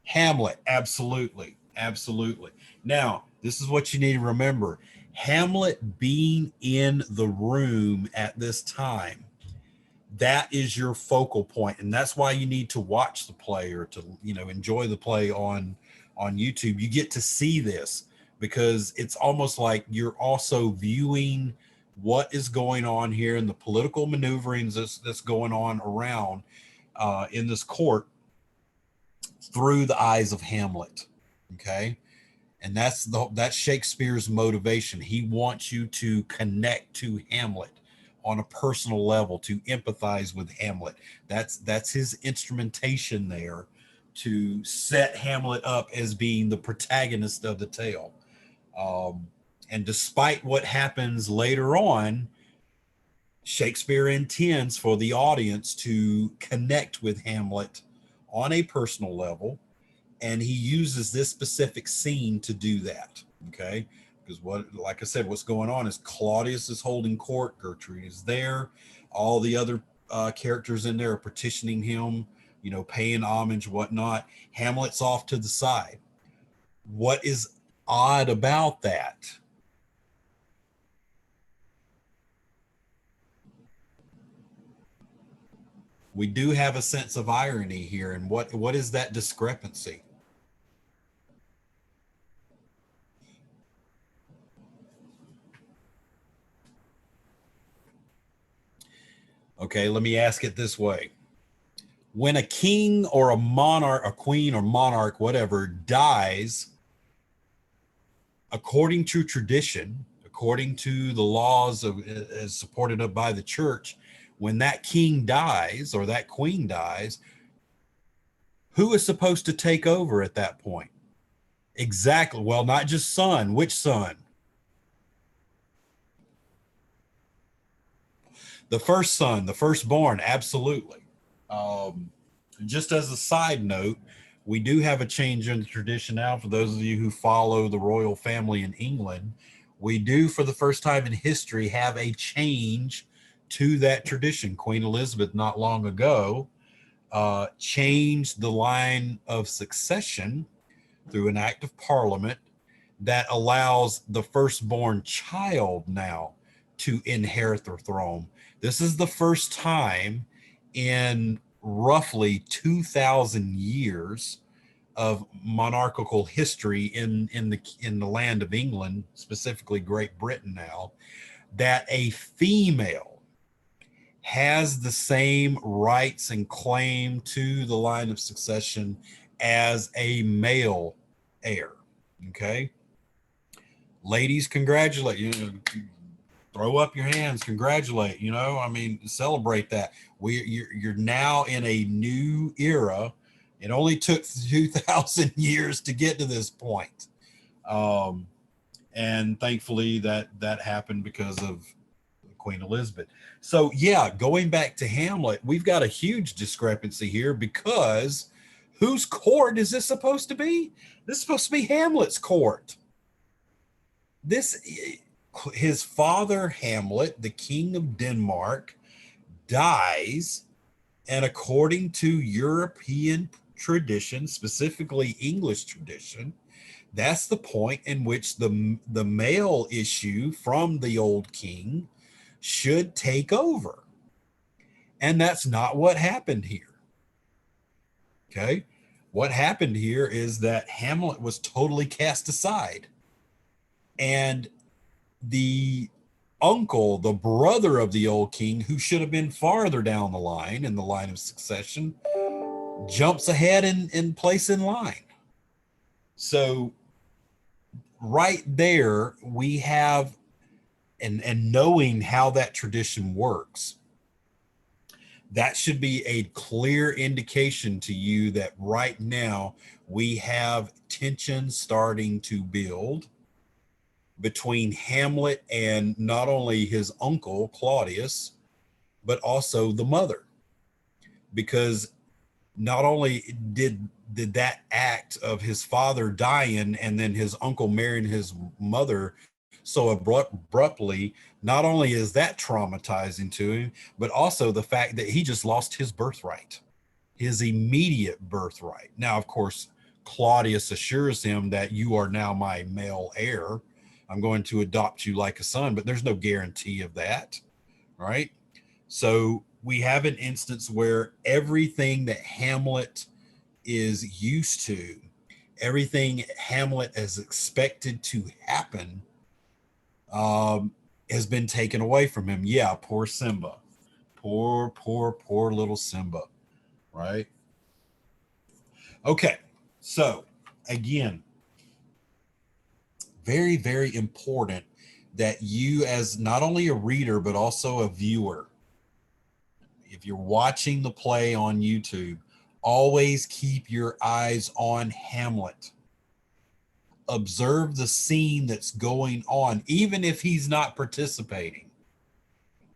Hamlet, absolutely. Absolutely. Now, this is what you need to remember. Hamlet being in the room at this time, that is your focal point, and that's why you need to watch the play, or to enjoy the play on YouTube. You get to see this because it's almost like you're also viewing what is going on here in the political maneuverings that's going on around in this court through the eyes of Hamlet. Okay, and that's Shakespeare's motivation. He wants you to connect to Hamlet on a personal level, to empathize with Hamlet. That's his instrumentation there, to set Hamlet up as being the protagonist of the tale. Um, and despite what happens later on, Shakespeare intends for the audience to connect with Hamlet on a personal level, and he uses this specific scene to do that. Okay, because like I said, what's going on is Claudius is holding court, Gertrude is there, all the other characters in there are petitioning him, paying homage, whatnot. Hamlet's off to the side. What is odd about that? We do have a sense of irony here. And what is that discrepancy? Okay, let me ask it this way. When a king or a monarch, a queen or monarch, whatever, dies, according to tradition, according to the laws of as supported up by the church, when that king dies or that queen dies, who is supposed to take over at that point? Exactly. Well, not just son. Which son? The first son, the firstborn. Absolutely. Um, just as a side note, we do have a change in the tradition now. For those of you who follow the royal family in England, we do, for the first time in history, have a change to that tradition. Queen Elizabeth, not long ago, changed the line of succession through an act of parliament that allows the firstborn child now to inherit the throne. This is the first time in roughly 2,000 years of monarchical history in the land of England, specifically Great Britain now, that a female has the same rights and claim to the line of succession as a male heir. Okay, ladies, congratulate you. Throw up your hands, congratulate. I mean, celebrate that. You're now in a new era. It only took 2,000 years to get to this point. Um, and thankfully that happened because of Queen Elizabeth. So yeah, going back to Hamlet, we've got a huge discrepancy here because whose court is this supposed to be? This is supposed to be Hamlet's court. This His father Hamlet, the king of Denmark, dies, and according to European tradition, specifically English tradition, that's the point in which the male issue from the old king should take over. And that's not what happened here. Okay? What happened here is that Hamlet was totally cast aside. And the uncle, the brother of the old king, who should have been farther down the line in the line of succession, jumps ahead in place in line. So right there, we have, and knowing how that tradition works, that should be a clear indication to you that right now we have tension starting to build between Hamlet and not only his uncle Claudius, but also the mother. Because not only did that act of his father dying and then his uncle marrying his mother so abruptly, not only is that traumatizing to him, but also the fact that he just lost his birthright, his immediate birthright. Now, of course, Claudius assures him that you are now my male heir. I'm going to adopt you like a son, but there's no guarantee of that, right? So we have an instance where everything that Hamlet is used to, everything Hamlet is expected to happen, has been taken away from him. Yeah, poor Simba. Poor little Simba, right? Okay, so again, very, very important that you, as not only a reader, but also a viewer, if you're watching the play on YouTube, always keep your eyes on Hamlet. Observe the scene that's going on, even if he's not participating.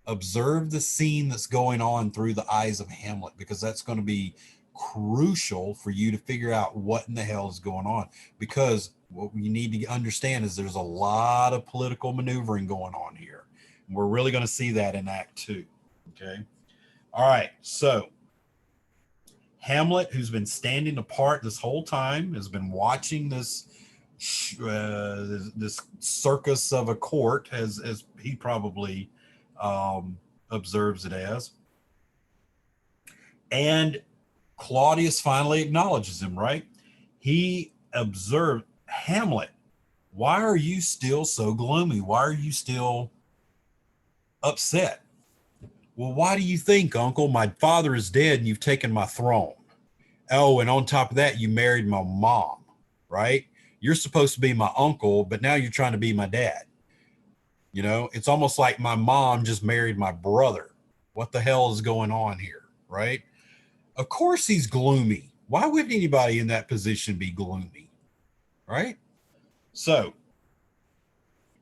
Observe the scene that's going on through the eyes of Hamlet, because that's going to be crucial for you to figure out what in the hell is going on. Because what you need to understand is there's a lot of political maneuvering going on here. And we're really going to see that in Act 2. Okay. All right. So Hamlet, who's been standing apart this whole time, has been watching this circus of a court, as he probably observes it as. And Claudius finally acknowledges him, right? He observed, Hamlet, why are you still so gloomy? Why are you still upset? Well, why do you think, Uncle? My father is dead and you've taken my throne. Oh, and on top of that, you married my mom, right? You're supposed to be my uncle, but now you're trying to be my dad. You know, it's almost like my mom just married my brother. What the hell is going on here, right? Of course he's gloomy. Why would anybody in that position be gloomy, right? So,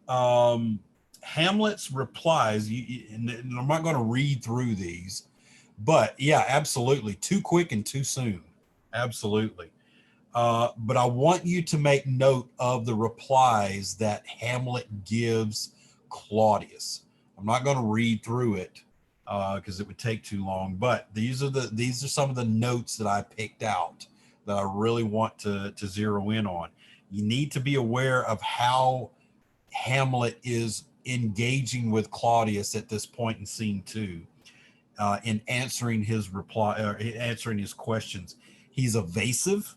um, Hamlet's replies, and I'm not going to read through these, but yeah, absolutely. Too quick and too soon. Absolutely. But I want you to make note of the replies that Hamlet gives Claudius. I'm not going to read through it because it would take too long. But these are some of the notes that I picked out that I really want to zero in on. You need to be aware of how Hamlet is engaging with Claudius at this point in scene two, in answering his reply or answering his questions. He's evasive.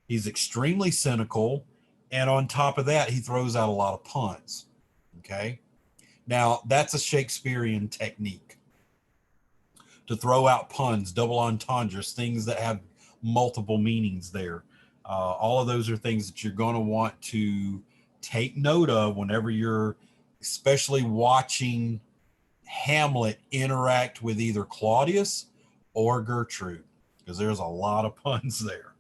He's extremely cynical. And on top of that, he throws out a lot of puns. Okay. Now, that's a Shakespearean technique to throw out puns, double entendres, things that have multiple meanings there. All of those are things that you're going to want to take note of whenever you're, especially watching Hamlet interact with either Claudius or Gertrude, because there's a lot of puns there.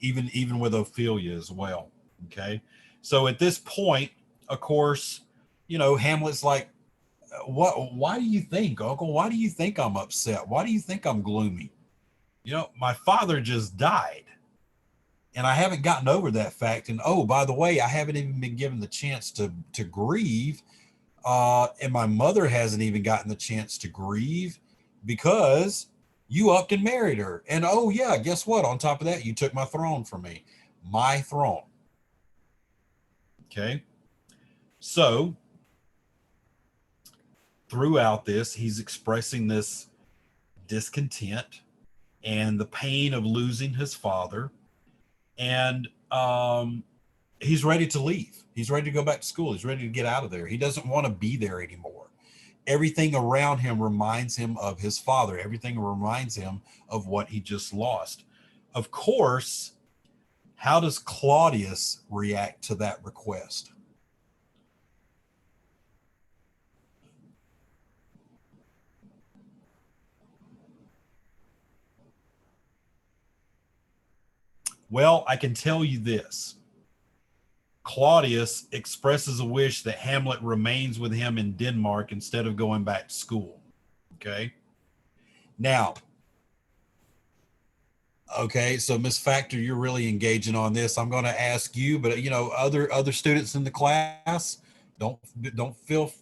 Even with Ophelia as well. Okay, so at this point, of course, you know, Hamlet's like, "What? Why do you think, Uncle? Why do you think I'm upset? Why do you think I'm gloomy? You know, my father just died, and I haven't gotten over that fact. And oh, by the way, I haven't even been given the chance to grieve, and my mother hasn't even gotten the chance to grieve because you upped and married her. And oh yeah, guess what? On top of that, you took my throne from me. My throne." Okay. So throughout this, he's expressing this discontent and the pain of losing his father. And he's ready to leave. He's ready to go back to school. He's ready to get out of there. He doesn't want to be there anymore. Everything around him reminds him of his father. Everything reminds him of what he just lost. Of course, how does Claudius react to that request? Well, I can tell you this. Claudius expresses a wish that Hamlet remains with him in Denmark instead of going back to school. Okay. Now, okay, so Miss Factor, you're really engaging on this. I'm going to ask you, but you know, other students in the class, don't don't feel,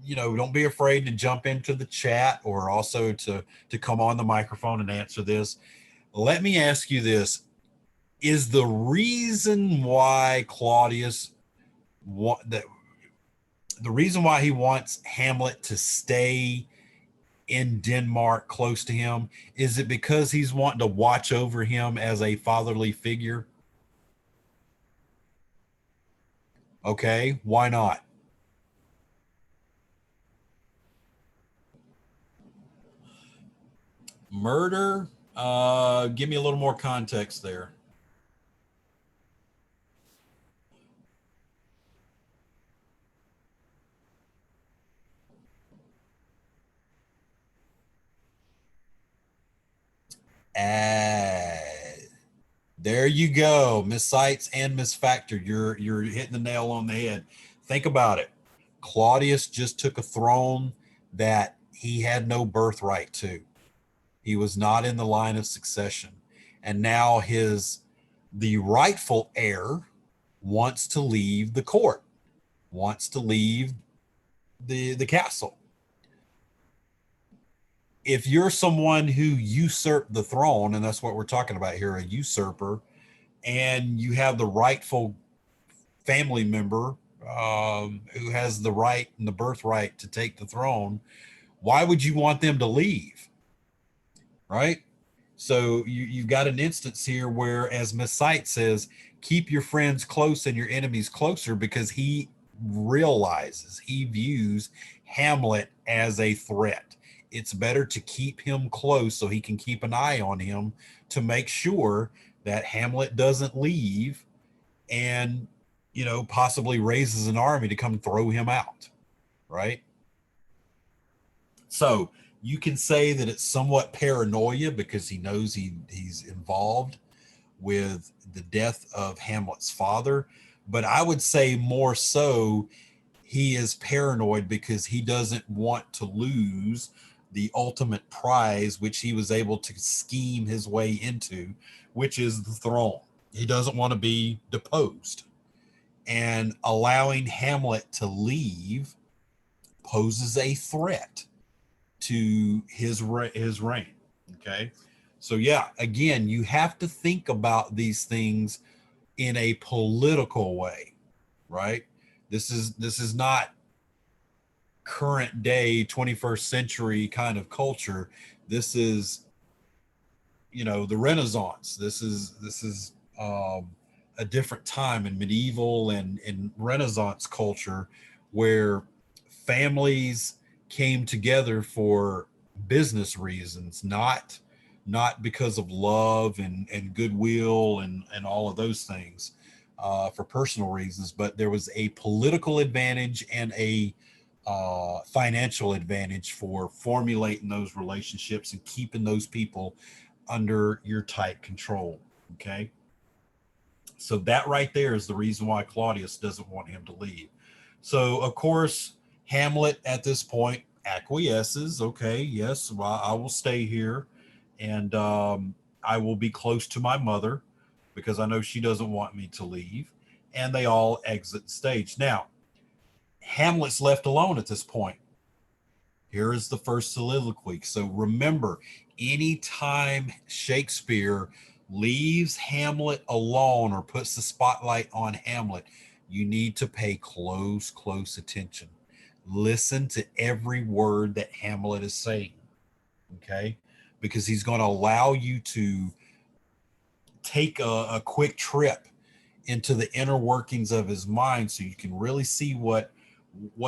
you know, don't be afraid to jump into the chat or also to come on the microphone and answer this. Let me ask you this: is the reason why Claudius that the reason why he wants Hamlet to stay in Denmark close to him, is it because he's wanting to watch over him as a fatherly figure? Okay, why not? Murder? Give me a little more context there. Uh, there you go, Miss Sights and Miss Factor. You're hitting the nail on the head. Think about it. Claudius just took a throne that he had no birthright to. He was not in the line of succession. And now the rightful heir wants to leave the court, wants to leave the castle. If you're someone who usurped the throne, and that's what we're talking about here, a usurper, and you have the rightful family member who has the right and the birthright to take the throne, why would you want them to leave? right? So you've got an instance here where, as Miss Sight says, keep your friends close and your enemies closer, because he realizes, he views Hamlet as a threat. It's better to keep him close so he can keep an eye on him to make sure that Hamlet doesn't leave and, possibly raises an army to come throw him out, right? So you can say that it's somewhat paranoia because he knows he's involved with the death of Hamlet's father. But I would say more so, he is paranoid because he doesn't want to lose the ultimate prize, which he was able to scheme his way into, which is the throne. He doesn't want to be deposed. And allowing Hamlet to leave poses a threat to his reign. Okay, so yeah, again, you have to think about these things in a political way, right? This is not current day 21st century kind of culture. This is, the Renaissance. This is a different time in medieval and Renaissance culture, where families came together for business reasons, not because of love and goodwill and all of those things, for personal reasons, but there was a political advantage and a financial advantage for formulating those relationships and keeping those people under your tight control. Okay. So that right there is the reason why Claudius doesn't want him to leave. So, of course, Hamlet at this point acquiesces. Okay, yes, well, I will stay here, and I will be close to my mother because I know she doesn't want me to leave. And they all exit the stage. Now, Hamlet's left alone at this point. Here is the first soliloquy. So remember, anytime Shakespeare leaves Hamlet alone or puts the spotlight on Hamlet, you need to pay close attention. Listen to every word that Hamlet is saying, okay? Because he's going to allow you to take a quick trip into the inner workings of his mind so you can really see what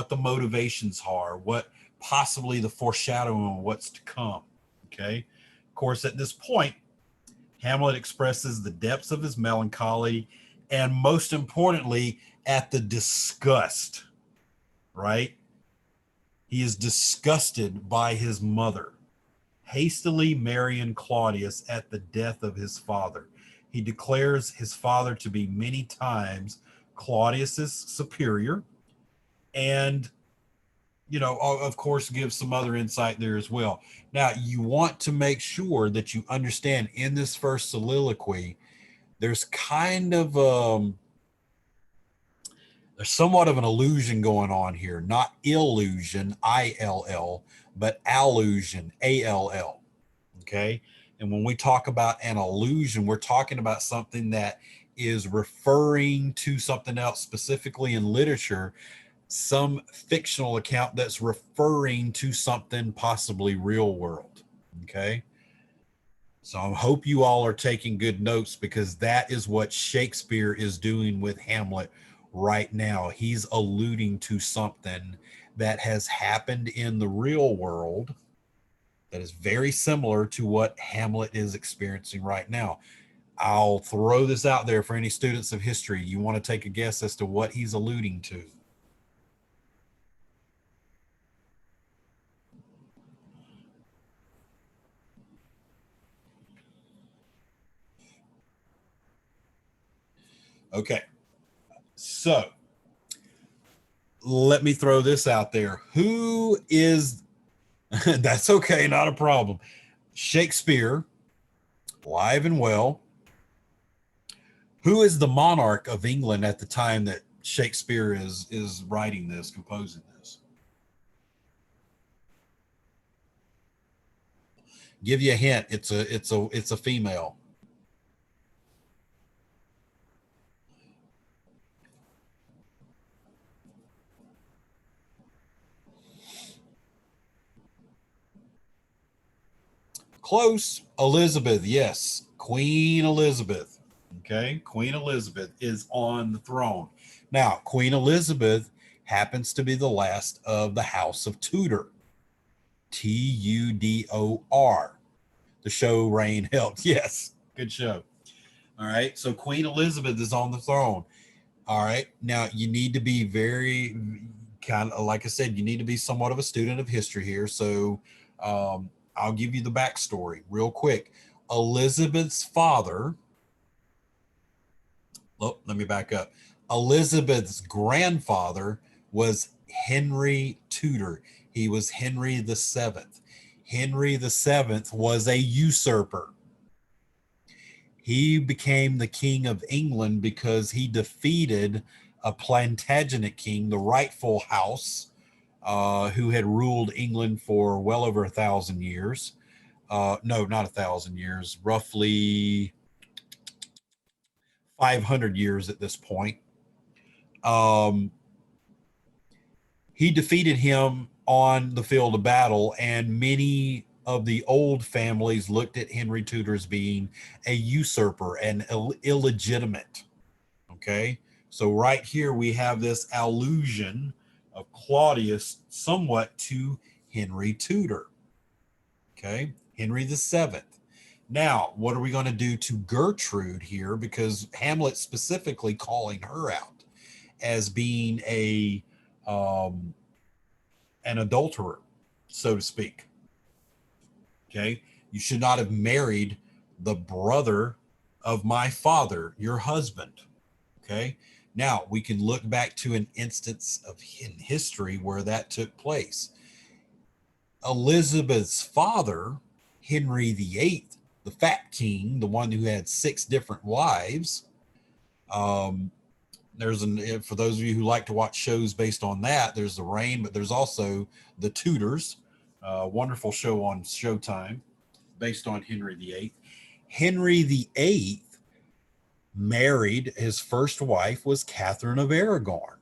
the motivations are, what possibly the foreshadowing of what's to come. Okay. Of course, at this point, Hamlet expresses the depths of his melancholy and, most importantly, at the disgust, right? He is disgusted by his mother hastily marrying Claudius at the death of his father. He declares his father to be many times Claudius's superior, and of course, gives some other insight there as well. Now, you want to make sure that you understand in this first soliloquy, there's kind of there's somewhat of an illusion going on here, not illusion, ILL, but allusion, ALL. Okay. And when we talk about an allusion, we're talking about something that is referring to something else, specifically in literature, some fictional account that's referring to something possibly real world. Okay. So I hope you all are taking good notes, because that is what Shakespeare is doing with Hamlet right now. He's alluding to something that has happened in the real world that is very similar to what Hamlet is experiencing right now. I'll throw this out there for any students of history. You want to take a guess as to what he's alluding to? Okay. So let me throw this out there. Who is, that's okay, not a problem. Shakespeare, live and well. Who is the monarch of England at the time that Shakespeare is writing this, composing this? Give you a hint. It's a female. Close. Elizabeth. Yes. Queen Elizabeth. Okay. Queen Elizabeth is on the throne. Now, Queen Elizabeth happens to be the last of the House of Tudor. Tudor. The show Reign held. Yes. Good show. All right. So Queen Elizabeth is on the throne. All right. Now, you need to be very kind of, like I said, you need to be somewhat of a student of history here. So I'll give you the backstory real quick. Elizabeth's father, oh, let me back up. Elizabeth's grandfather was Henry Tudor. He was Henry the Seventh. Henry the Seventh was a usurper. He became the king of England because he defeated a Plantagenet king, the rightful house, who had ruled England for well over 1,000 years. No, not 1,000 years, roughly 500 years at this point. He defeated him on the field of battle, and many of the old families looked at Henry Tudor as being a usurper and illegitimate. Okay, so right here we have this allusion of Claudius somewhat to Henry Tudor. Okay, Henry the Seventh. Now, what are we going to do to Gertrude here? Because Hamlet's specifically calling her out as being an adulterer, so to speak. Okay, you should not have married the brother of my father, your husband. Okay, now we can look back to an instance of in history where that took place. Elizabeth's father, Henry VIII, the Fat King, the one who had 6 different wives. For those of you who like to watch shows based on that, there's The Reign, but there's also The Tudors, wonderful show on Showtime based on Henry VIII. Henry VIII married, his first wife was Catherine of Aragon,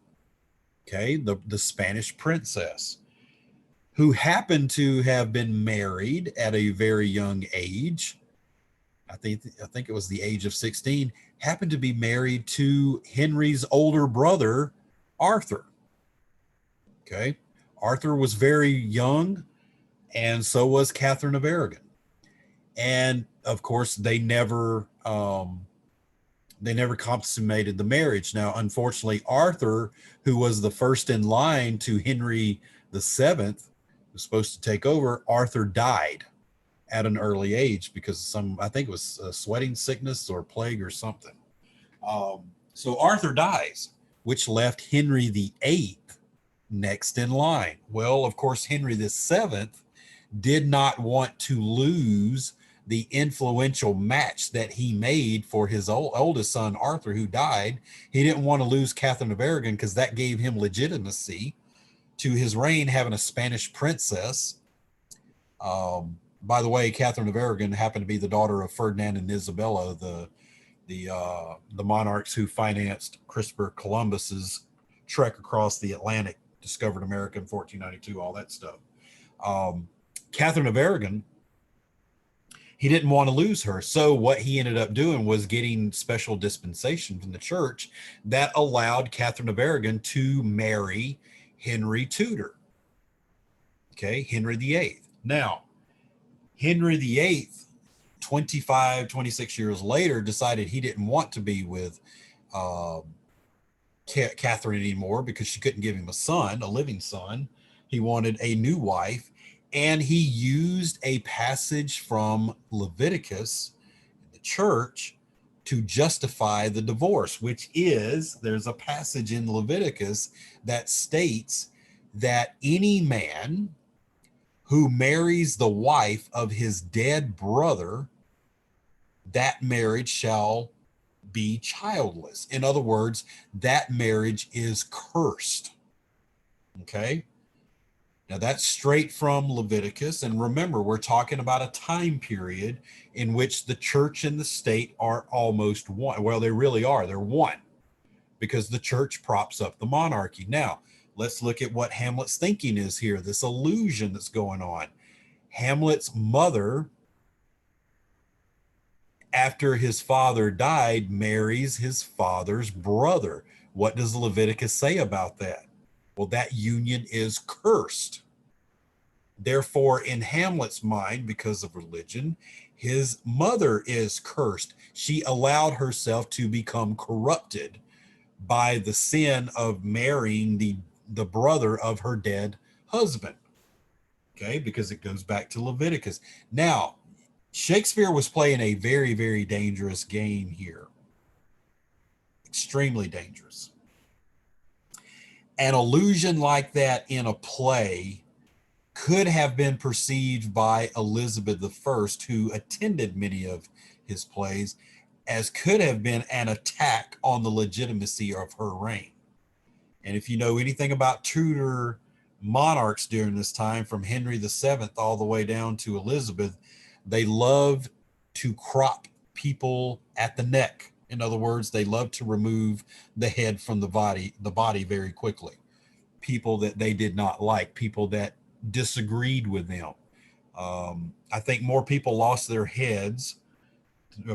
okay, the Spanish princess, who happened to have been married at a very young age. I think it was the age of 16, happened to be married to Henry's older brother, Arthur. Okay. Arthur was very young, and so was Catherine of Aragon. And of course, they never consummated the marriage. Now, unfortunately, Arthur, who was the first in line to Henry the Seventh, was supposed to take over. Arthur died at an early age because I think it was a sweating sickness or plague or something. So Arthur dies, which left Henry VIII next in line. Well, of course, Henry VII did not want to lose the influential match that he made for his oldest son, Arthur, who died. He didn't want to lose Catherine of Aragon because that gave him legitimacy to his reign, having a Spanish princess. By the way, Catherine of Aragon happened to be the daughter of Ferdinand and Isabella, the monarchs who financed Christopher Columbus's trek across the Atlantic, discovered America in 1492, all that stuff. Catherine of Aragon, he didn't want to lose her. So what he ended up doing was getting special dispensation from the church that allowed Catherine of Aragon to marry Henry Tudor. Okay, Henry VIII. Now, Henry VIII, 26 years later, decided he didn't want to be with Catherine anymore because she couldn't give him a son, a living son. He wanted a new wife, and he used a passage from Leviticus, the church, to justify the divorce, which is, there's a passage in Leviticus that states that any man who marries the wife of his dead brother, that marriage shall be childless. In other words, that marriage is cursed. Okay? Now that's straight from Leviticus. And remember, we're talking about a time period in which the church and the state are almost one. Well, they really are. They're one because the church props up the monarchy. Now, let's look at what Hamlet's thinking is here, this illusion that's going on. Hamlet's mother after his father died, marries his father's brother. What does Leviticus say about that? Well, that union is cursed. Therefore, in Hamlet's mind, because of religion, his mother is cursed. She allowed herself to become corrupted by the sin of marrying the brother of her dead husband. Okay, because it goes back to Leviticus. Now, Shakespeare was playing a very, very dangerous game here. Extremely dangerous. An allusion like that in a play could have been perceived by Elizabeth I, who attended many of his plays, as could have been an attack on the legitimacy of her reign. And if you know anything about Tudor monarchs during this time, from Henry VII all the way down to Elizabeth, they loved to crop people at the neck. In other words, they loved to remove the head from the body very quickly. People that they did not like, people that disagreed with them. I think more people lost their heads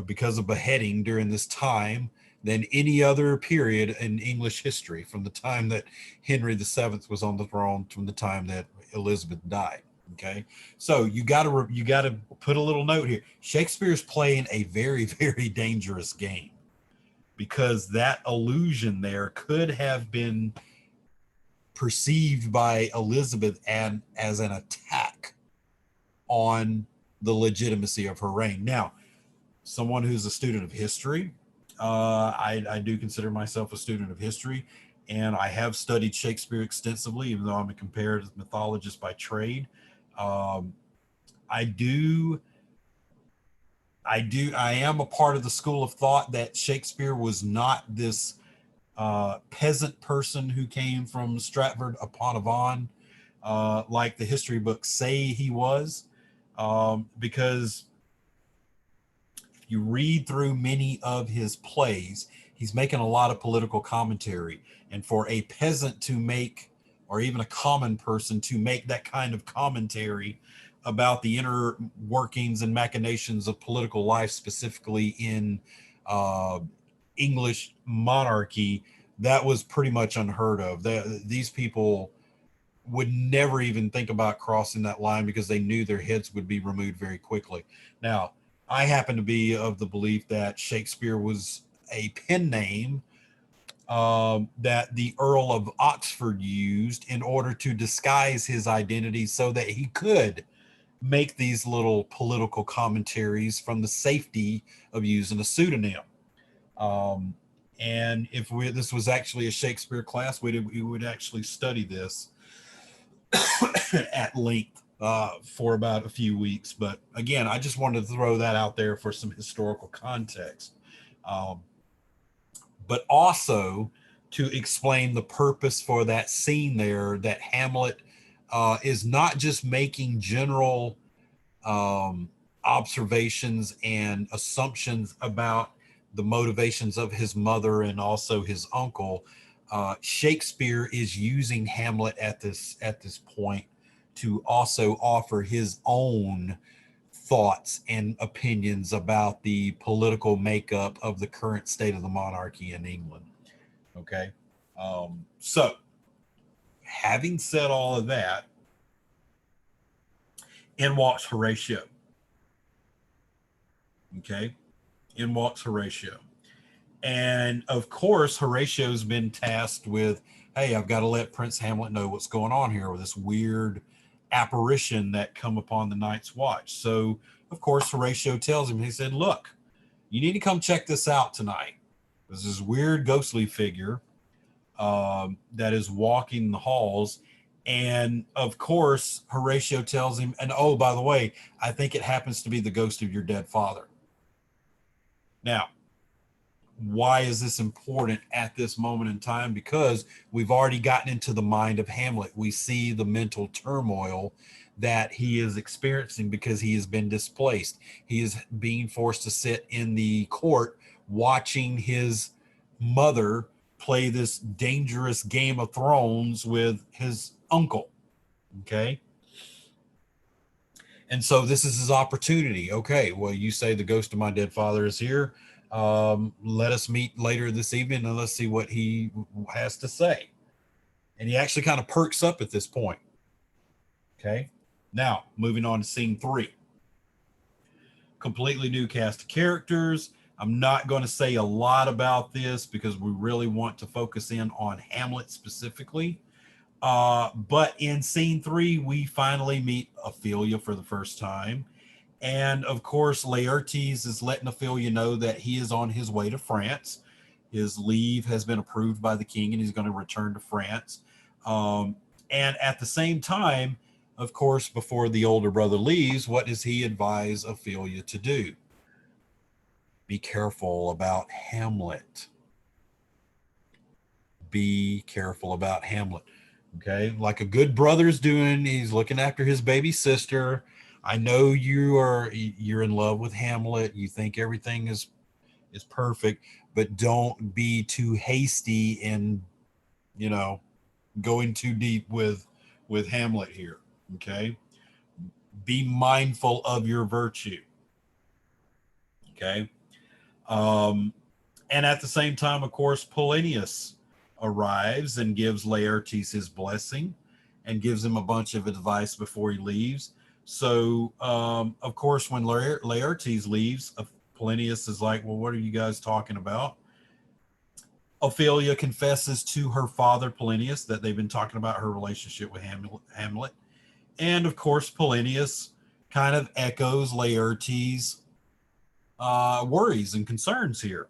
because of beheading during this time than any other period in English history, from the time that Henry VII was on the throne from the time that Elizabeth died. Okay, so you got to put a little note here. Shakespeare's playing a very, very dangerous game, because that allusion there could have been perceived by Elizabeth and as an attack on the legitimacy of her reign. Now, someone who's a student of history, I do consider myself a student of history, and I have studied Shakespeare extensively, even though I'm a comparative mythologist by trade. Um, I do, I am a part of the school of thought that Shakespeare was not this peasant person who came from Stratford upon Avon, like the history books say he was, because you read through many of his plays, he's making a lot of political commentary. And for a peasant to make, or even a common person to make that kind of commentary about the inner workings and machinations of political life, specifically in uh, English monarchy, that was pretty much unheard of. These people would never even think about crossing that line, because they knew their heads would be removed very quickly. Now, I happen to be of the belief that Shakespeare was a pen name that the Earl of Oxford used in order to disguise his identity, so that he could make these little political commentaries from the safety of using a pseudonym. Um, and if this was actually a Shakespeare class, we would actually study this at length for about a few weeks. But again, I just wanted to throw that out there for some historical context, um, but also to explain the purpose for that scene there, that Hamlet is not just making general observations and assumptions about the motivations of his mother and also his uncle. Shakespeare is using Hamlet at this point to also offer his own thoughts and opinions about the political makeup of the current state of the monarchy in England. Okay, so having said all of that, in walks Horatio. Okay, in walks Horatio. And of course, Horatio's been tasked with, hey, I've got to let Prince Hamlet know what's going on here with this weird apparition that come upon the Night's Watch. So, of course, Horatio tells him, he said, look, you need to come check this out tonight. There's this weird ghostly figure that is walking the halls. And of course, Horatio tells him, and oh, by the way, I think it happens to be the ghost of your dead father. Now, why is this important at this moment in time? Because we've already gotten into the mind of Hamlet. We see the mental turmoil that he is experiencing because he has been displaced. He is being forced to sit in the court watching his mother play this dangerous Game of Thrones with his uncle. Okay. And so this is his opportunity. Okay, well, you say the ghost of my dead father is here. Let us meet later this evening and let's see what he has to say. And he actually kind of perks up at this point. Okay. Now, moving on to scene 3. Completely new cast of characters. I'm not going to say a lot about this because we really want to focus in on Hamlet specifically. But in scene 3, we finally meet Ophelia for the first time. And of course, Laertes is letting Ophelia know that he is on his way to France. His leave has been approved by the king and he's going to return to France. And at the same time, of course, before the older brother leaves, what does he advise Ophelia to do? Be careful about Hamlet. Be careful about Hamlet. Okay, like a good brother's doing, he's looking after his baby sister. I know you're in love with Hamlet. You think everything is perfect, but don't be too hasty in, you know, going too deep with Hamlet here. Okay, be mindful of your virtue. Okay, and at the same time, of course, Polonius arrives and gives Laertes his blessing and gives him a bunch of advice before he leaves. So, of course, when Laertes leaves, Polonius is like, well, what are you guys talking about? Ophelia confesses to her father, Polonius, that they've been talking about her relationship with Hamlet. And, of course, Polonius kind of echoes Laertes' worries and concerns here.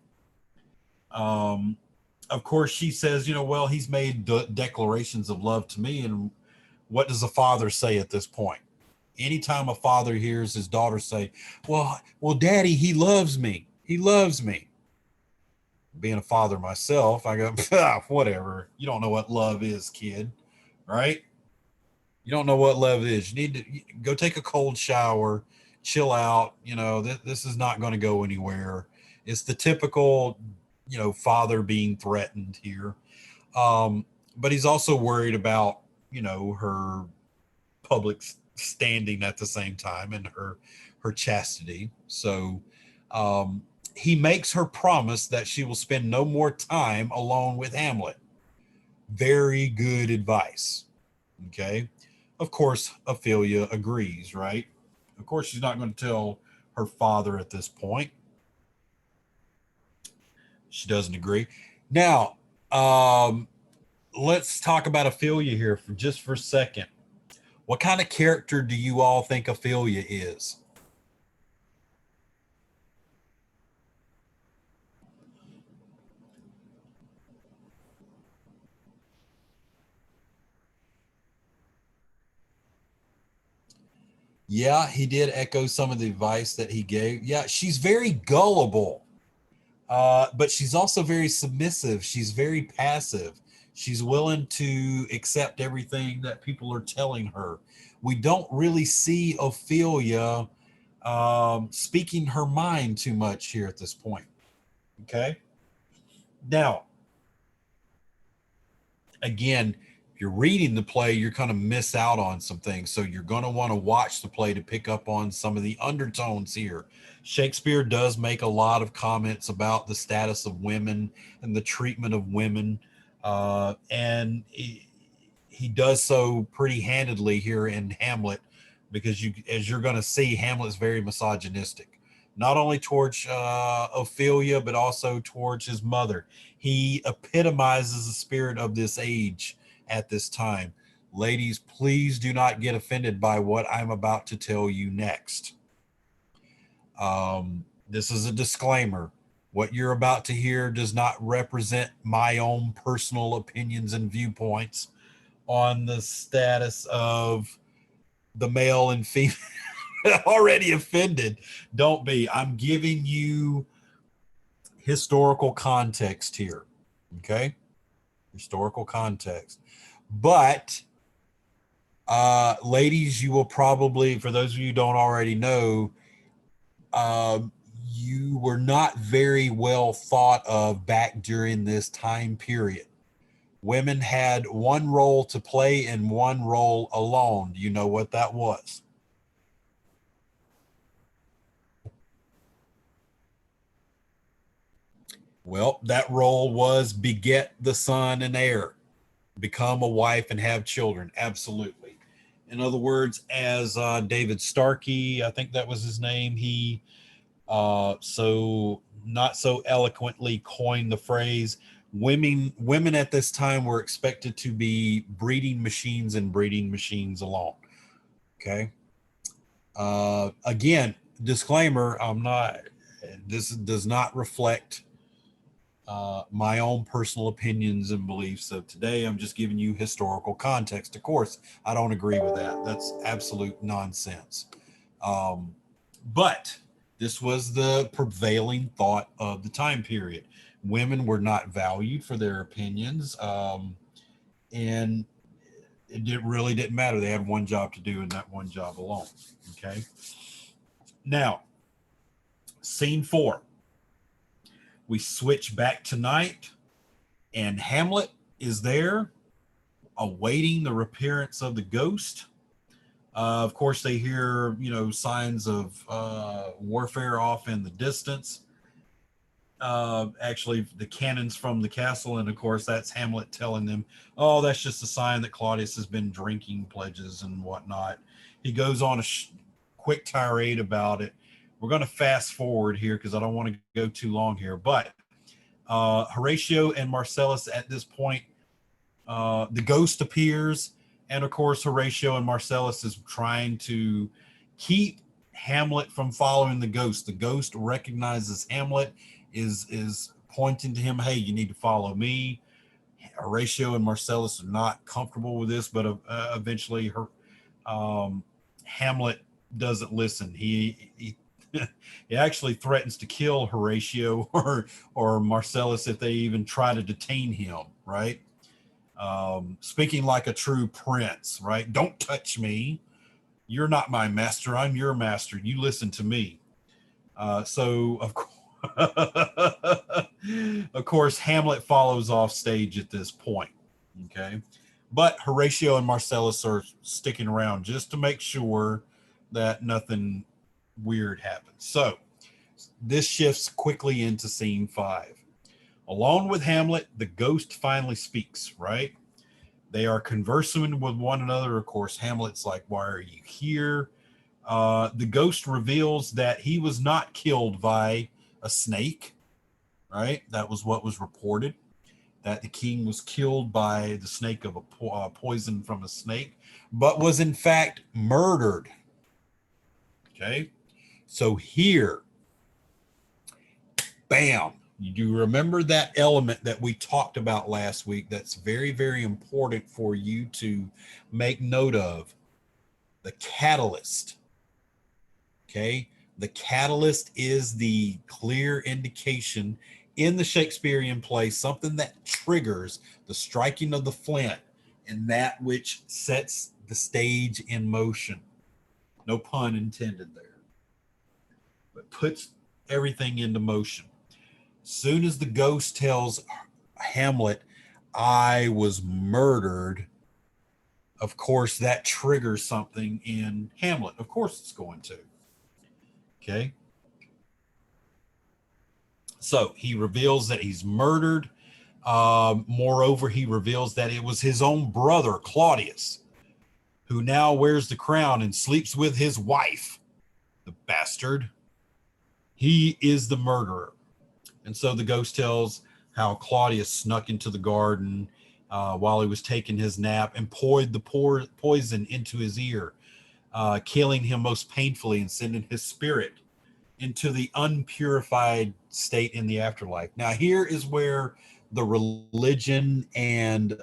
Of course, she says, well, he's made declarations of love to me. And what does a father say at this point? Anytime a father hears his daughter say, well, daddy, he loves me. He loves me. Being a father myself, I go, whatever. You don't know what love is, kid. Right? You don't know what love is. You need to go take a cold shower, chill out. This is not going to go anywhere. It's the typical, father being threatened here. But he's also worried about, her public standing at the same time and her chastity. So he makes her promise that she will spend no more time alone with Hamlet. Very good advice. Okay. Of course, Ophelia agrees, right? Of course, she's not going to tell her father at this point. She doesn't agree. Now, let's talk about Ophelia here for a second. What kind of character do you all think Ophelia is? Yeah, he did echo some of the advice that he gave. Yeah, she's very gullible, but she's also very submissive. She's very passive. She's willing to accept everything that people are telling her. We don't really see Ophelia speaking her mind too much here at this point. Okay. Now, again, if you're reading the play, you're going to miss out on some things. So you're going to want to watch the play to pick up on some of the undertones here. Shakespeare does make a lot of comments about the status of women and the treatment of women. And he does so pretty handedly here in Hamlet, because as you're going to see, Hamlet's very misogynistic, not only towards Ophelia, but also towards his mother. He epitomizes the spirit of this age at this time. Ladies, please do not get offended by what I'm about to tell you next. This is a disclaimer. What you're about to hear does not represent my own personal opinions and viewpoints on the status of the male and female. Already offended. Don't be. I'm giving you historical context here. Okay? Historical context. But ladies, you will probably, for those of you who don't already know, you were not very well thought of back during this time period. Women had one role to play and one role alone. Do you know what that was? Well, that role was beget the son and heir, become a wife and have children. Absolutely. In other words, as David Starkey, I think that was his name, he so not so eloquently coined the phrase, women at this time were expected to be breeding machines and breeding machines alone. Okay. Again, disclaimer, I'm not, this does not reflect my own personal opinions and beliefs. So today I'm just giving you historical context. Of course, I don't agree with that. That's absolute nonsense. But this was the prevailing thought of the time period. Women were not valued for their opinions, and really didn't matter. They had one job to do and that one job alone. Okay. Now, scene 4. We switch back tonight, and Hamlet is there awaiting the appearance of the ghost. Of course, they hear, signs of warfare off in the distance. Actually, the cannons from the castle, and of course, that's Hamlet telling them, "Oh, that's just a sign that Claudius has been drinking pledges and whatnot." He goes on a quick tirade about it. We're going to fast forward here because I don't want to go too long here, but Horatio and Marcellus at this point, the ghost appears, and of course Horatio and Marcellus is trying to keep Hamlet from following the ghost. The ghost recognizes Hamlet, is pointing to him, "Hey, you need to follow me." Horatio and Marcellus are not comfortable with this, but eventually Hamlet doesn't listen. He he actually threatens to kill Horatio or Marcellus if they even try to detain him, right? Speaking like a true prince, right? "Don't touch me. You're not my master. I'm your master. You listen to me." So of course, of course, Hamlet follows off stage at this point. Okay. But Horatio and Marcellus are sticking around just to make sure that nothing weird happens. So this shifts quickly into scene 5. Along with Hamlet, the ghost finally speaks, right? They are conversing with one another. Of course, Hamlet's like, "Why are you here?" The ghost reveals that he was not killed by a snake, right? That was what was reported, that the king was killed by the snake of a poison from a snake, but was in fact murdered. Okay. So here, bam, you remember that element that we talked about last week that's very, very important for you to make note of: the catalyst. Okay. The catalyst is the clear indication in the Shakespearean play, something that triggers the striking of the flint and that which sets the stage in motion. No pun intended there, but puts everything into motion. Soon as the ghost tells Hamlet, "I was murdered," of course, that triggers something in Hamlet. Of course, it's going to. Okay. So he reveals that he's murdered. Moreover, he reveals that it was his own brother, Claudius, who now wears the crown and sleeps with his wife. The bastard. He is the murderer. And so the ghost tells how Claudius snuck into the garden while he was taking his nap and poured the poison into his ear, killing him most painfully and sending his spirit into the unpurified state in the afterlife. Now, here is where the religion and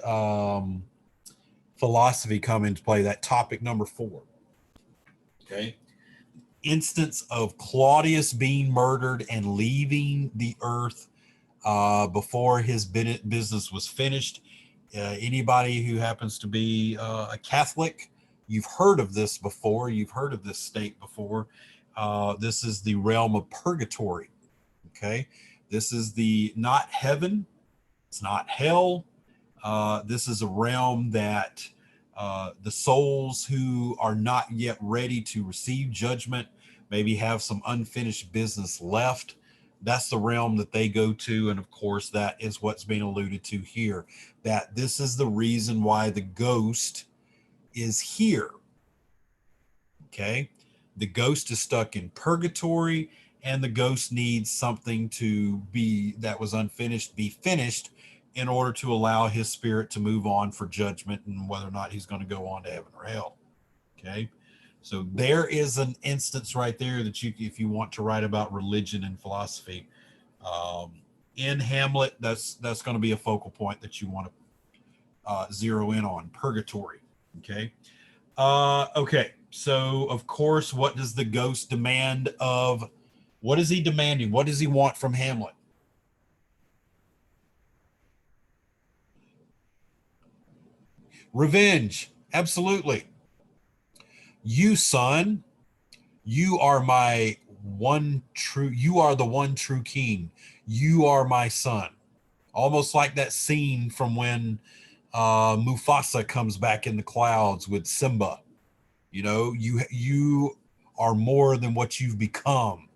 philosophy come into play. That topic number 4. Okay. Instance of Claudius being murdered and leaving the earth before his business was finished. Anybody who happens to be a Catholic, you've heard of this before. You've heard of this state before. This is the realm of purgatory. Okay. This is not heaven. It's not hell. This is a realm that the souls who are not yet ready to receive judgment, maybe have some unfinished business left, That's the realm that they go to. And of course, that is what's being alluded to here, that this is the reason why the ghost is here. Okay. The ghost is stuck in purgatory, and the ghost needs something to be that was unfinished be finished in order to allow his spirit to move on for judgment and whether or not he's going to go on to heaven or hell. Okay. So there is an instance right there that you, if you want to write about religion and philosophy, in Hamlet, that's going to be a focal point that you want to zero in on, purgatory. Okay. Okay. So of course, what does the ghost demand of? What is he demanding? What does he want from Hamlet? Revenge. Absolutely. You, son, you are my one true, you are the one true king. You are my son. Almost like that scene from when Mufasa comes back in the clouds with Simba. You know, you are more than what you've become.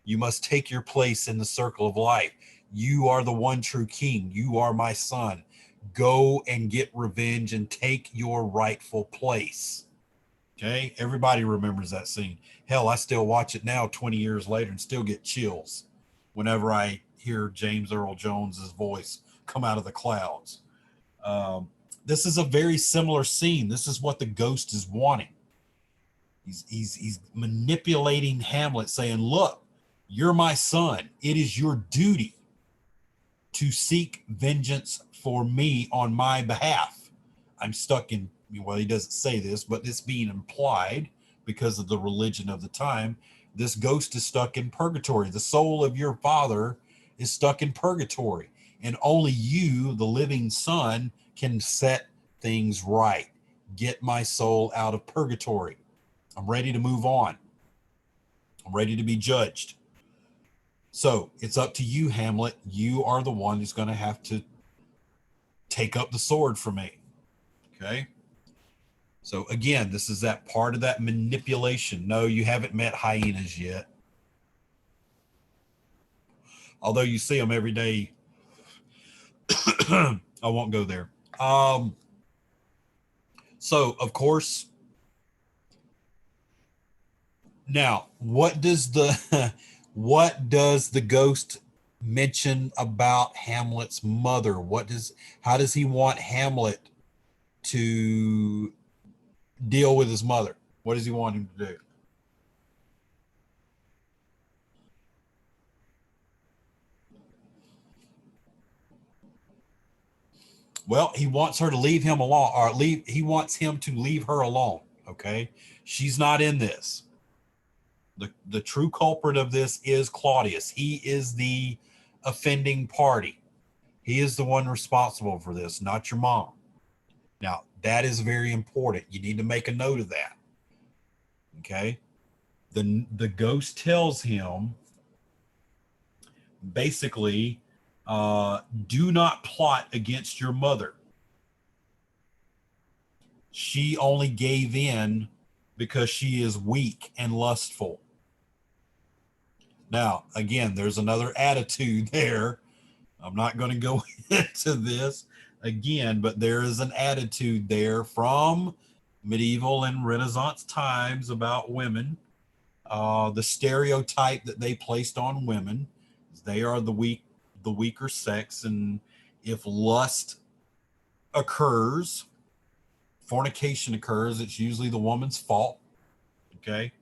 You must take your place in the circle of life. You are the one true king. You are my son. Go and get revenge and take your rightful place. Okay. Everybody remembers that scene. Hell, I still watch it now 20 years later and still get chills whenever I hear James Earl Jones's voice come out of the clouds. This is a very similar scene. This is what the ghost is wanting. He's manipulating Hamlet, saying, look, you're my son. It is your duty to seek vengeance for me on my behalf. I'm stuck in, well, he doesn't say this, but it's being implied because of the religion of the time. This ghost is stuck in purgatory. The soul of your father is stuck in purgatory. And only you, the living son, can set things right. Get my soul out of purgatory. I'm ready to move on. I'm ready to be judged. So it's up to you, Hamlet. You are the one who's going to have to take up the sword for me. Okay. So again, this is that part of that manipulation. No, you haven't met hyenas yet. Although you see them every day. I won't go there. So of course, now what does the ghost mention about Hamlet's mother? How does he want Hamlet to deal with his mother? What does he want him to do? Well, he wants her to leave him alone, or he wants him to leave her alone. Okay. She's not in this. The true culprit of this is Claudius. He is the offending party. He is the one responsible for this, not your mom. Now, that is very important. You need to make a note of that. Okay. The ghost tells him basically, do not plot against your mother. She only gave in because she is weak and lustful. Now, again, there's another attitude there. I'm not going to go into this again, but there is an attitude there from medieval and Renaissance times about women. The stereotype that they placed on women, they are the weaker sex, and if lust occurs, fornication occurs, it's usually the woman's fault. Okay.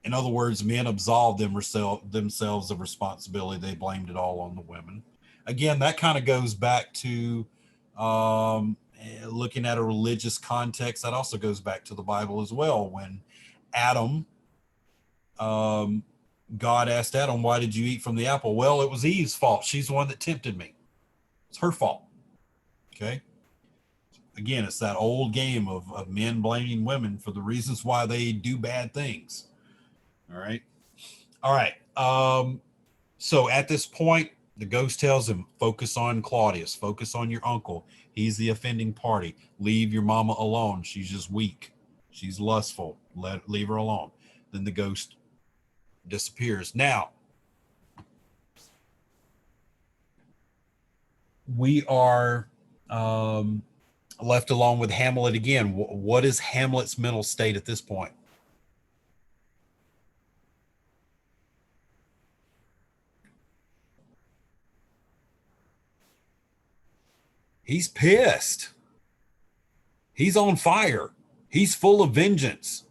In other words, men absolved themselves of responsibility. They blamed it all on the women. Again, that kind of goes back to looking at a religious context. That also goes back to the Bible as well. When Adam, God asked Adam, why did you eat from the apple? Well, it was Eve's fault. She's the one that tempted me. It's her fault. Okay. Again, it's that old game of men blaming women for the reasons why they do bad things. All right. All right. So at this point, the ghost tells him, focus on Claudius, focus on your uncle. He's the offending party. Leave your mama alone. She's just weak. She's lustful. Leave her alone. Then the ghost disappears. Now, we are left alone with Hamlet again. What is Hamlet's mental state at this point? He's pissed. He's on fire. He's full of vengeance.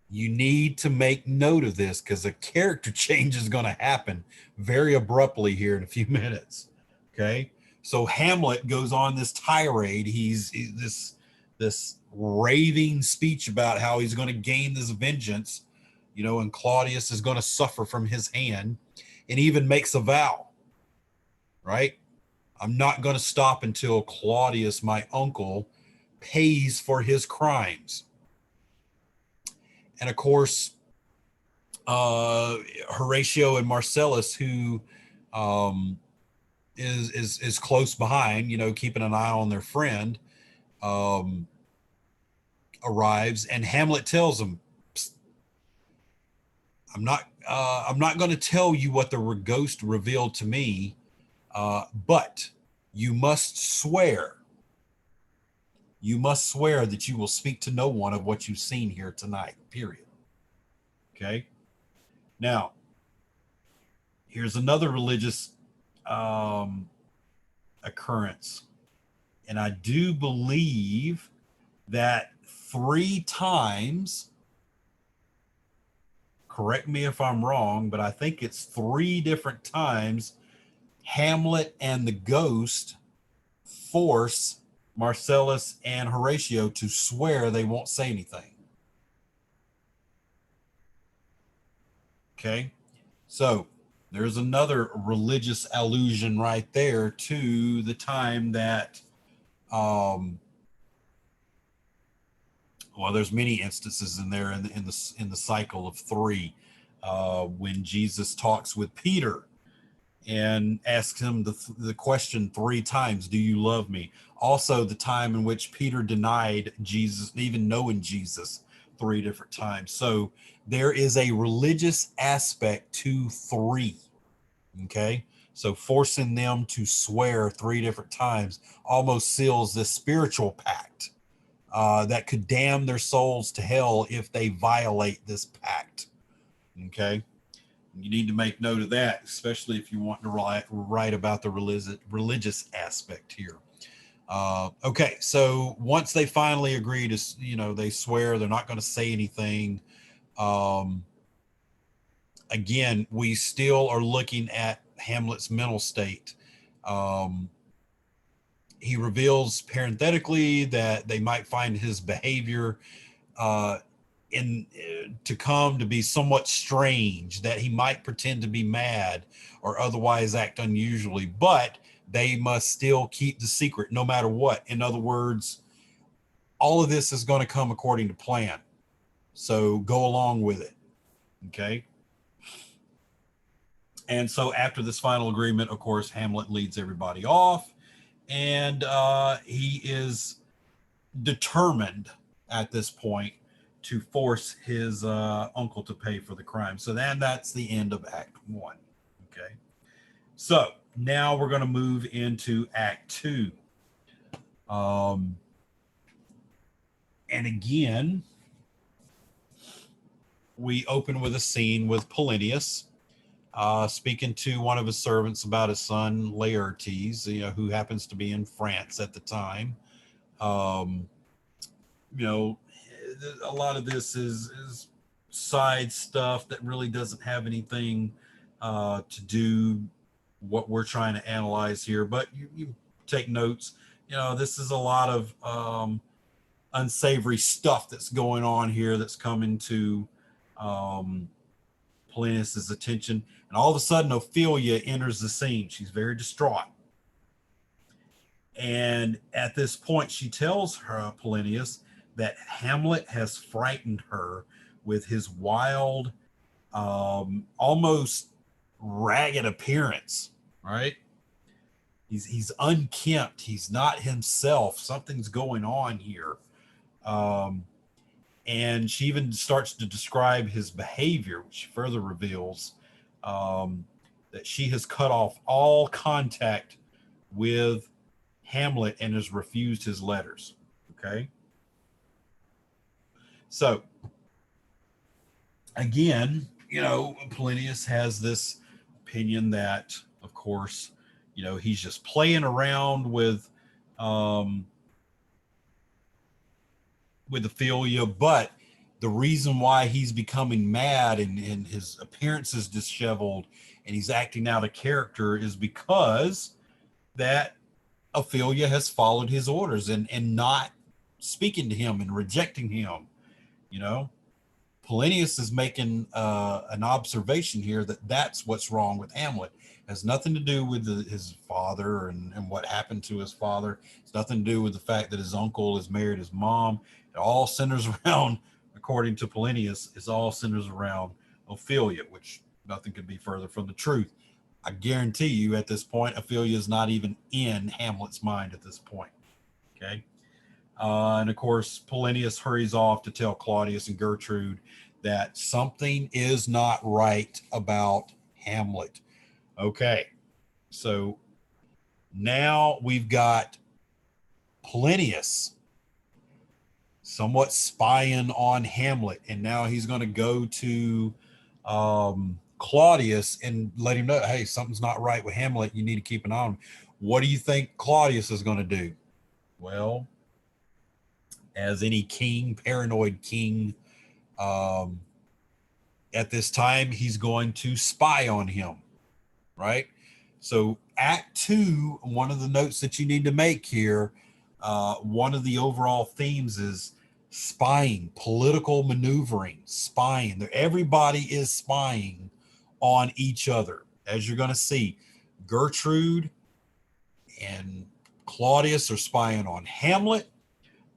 You need to make note of this because a character change is going to happen very abruptly here in a few minutes. Okay. So Hamlet goes on this tirade. He's this raving speech about how he's going to gain this vengeance, and Claudius is going to suffer from his hand, and even makes a vow, right? I'm not going to stop until Claudius, my uncle, pays for his crimes. And of course, Horatio and Marcellus, who is close behind, keeping an eye on their friend, arrives, and Hamlet tells him, I'm not going to tell you what the ghost revealed to me, but you must swear. You must swear that you will speak to no one of what you've seen here tonight, period. Okay. Now, here's another religious occurrence. And I do believe that 3 times, correct me if I'm wrong, but I think it's 3 different times, Hamlet and the ghost force Marcellus and Horatio to swear they won't say anything. Okay. So there's another religious allusion right there to the time that, well, there's many instances in there in the cycle of 3, when Jesus talks with Peter and asks him the question 3 times, do you love me? Also the time in which Peter denied Jesus, even knowing Jesus, 3 different times. So there is a religious aspect to 3. Okay. So forcing them to swear 3 different times almost seals this spiritual pact that could damn their souls to hell if they violate this pact. Okay. You need to make note of that, especially if you want to write about the religious aspect here. Okay, so once they finally agree to, they swear they're not going to say anything. Again, we still are looking at Hamlet's mental state. He reveals parenthetically that they might find his behavior to come to be somewhat strange, that he might pretend to be mad or otherwise act unusually, but they must still keep the secret no matter what. In other words, all of this is going to come according to plan. So go along with it. Okay. And so after this final agreement, of course, Hamlet leads everybody off, and he is determined at this point to force his uncle to pay for the crime. So then that's the end of Act 1. Okay. So now we're going to move into Act 2. And again, we open with a scene with Polonius speaking to one of his servants about his son Laertes, who happens to be in France at the time. A lot of this is side stuff that really doesn't have anything to do what we're trying to analyze here, but you take notes. This is a lot of unsavory stuff that's going on here that's coming to Polonius's attention, and all of a sudden Ophelia enters the scene. She's very distraught, and at this point she tells her Polonius that Hamlet has frightened her with his wild, almost ragged appearance, right? He's unkempt. He's not himself. Something's going on here. And she even starts to describe his behavior, which further reveals that she has cut off all contact with Hamlet and has refused his letters. Okay. So again, Polonius has this opinion that, of course, he's just playing around um, with Ophelia, but the reason why he's becoming mad and his appearance is disheveled and he's acting out of character is because that Ophelia has followed his orders and not speaking to him and rejecting him. You know, Polonius is making an observation here that that's what's wrong with Hamlet. It has nothing to do with his father and what happened to his father. It's nothing to do with the fact that his uncle has married his mom. It all centers around, according to Polonius, it all centers around Ophelia, which nothing could be further from the truth. I guarantee you at this point, Ophelia is not even in Hamlet's mind at this point. Okay. And of course, Polonius hurries off to tell Claudius and Gertrude that something is not right about Hamlet. Okay. So now we've got Polonius somewhat spying on Hamlet. And now he's going to go to Claudius and let him know, hey, something's not right with Hamlet. You need to keep an eye on him. What do you think Claudius is going to do? Well, as any king, paranoid king, at this time, he's going to spy on him, right? So Act 2, one of the notes that you need to make here, one of the overall themes is spying, political maneuvering, spying. Everybody is spying on each other. As you're going to see, Gertrude and Claudius are spying on Hamlet.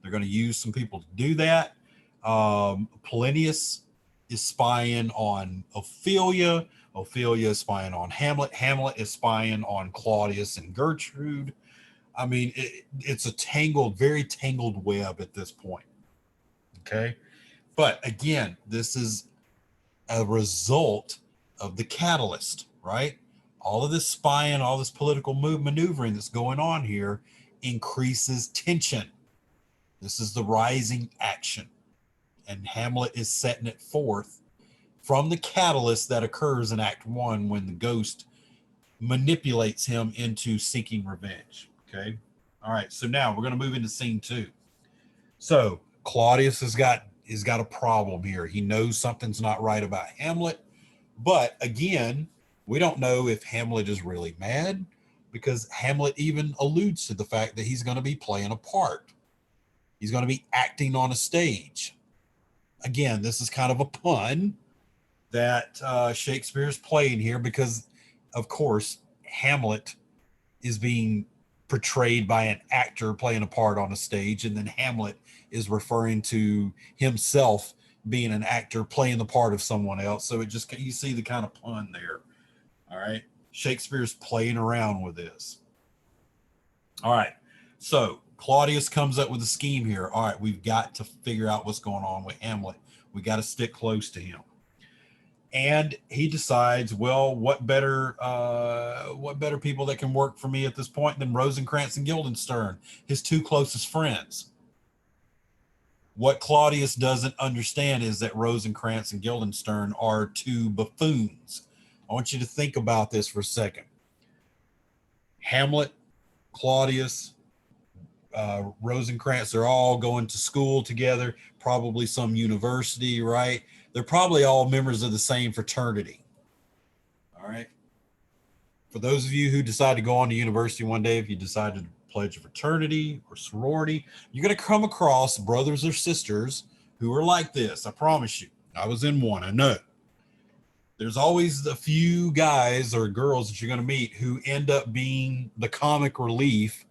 They're going to use some people to do that. Polonius is spying on Ophelia. Ophelia is spying on Hamlet. Hamlet is spying on Claudius and Gertrude. I mean, it's a very tangled web at this point. Okay. But again, this is a result of the catalyst, right? All of this spying, all this political maneuvering that's going on here increases tension. This is the rising action. And Hamlet is setting it forth from the catalyst that occurs in Act 1 when the ghost manipulates him into seeking revenge. Okay. All right. So now we're going to move into scene 2. So Claudius has got a problem here. He knows something's not right about Hamlet. But again, we don't know if Hamlet is really mad because Hamlet even alludes to the fact that he's going to be playing a part. He's going to be acting on a stage. Again, this is kind of a pun that Shakespeare's playing here because, of course, Hamlet is being portrayed by an actor playing a part on a stage, and then Hamlet is referring to himself being an actor playing the part of someone else. So you see the kind of pun there. All right. Shakespeare's playing around with this. All right. So Claudius comes up with a scheme here. All right, we've got to figure out what's going on with Hamlet. We got to stick close to him. And he decides, well, what better people that can work for me at this point than Rosencrantz and Guildenstern, his two closest friends. What Claudius doesn't understand is that Rosencrantz and Guildenstern are two buffoons. I want you to think about this for a second. Hamlet, Claudius, Rosencrantz, they're all going to school together, probably some university, right? They're probably all members of the same fraternity. All right. For those of you who decide to go on to university one day, if you decide to pledge a fraternity or sorority, you're going to come across brothers or sisters who are like this. I promise you. I was in one. I know. There's always a few guys or girls that you're going to meet who end up being the comic relief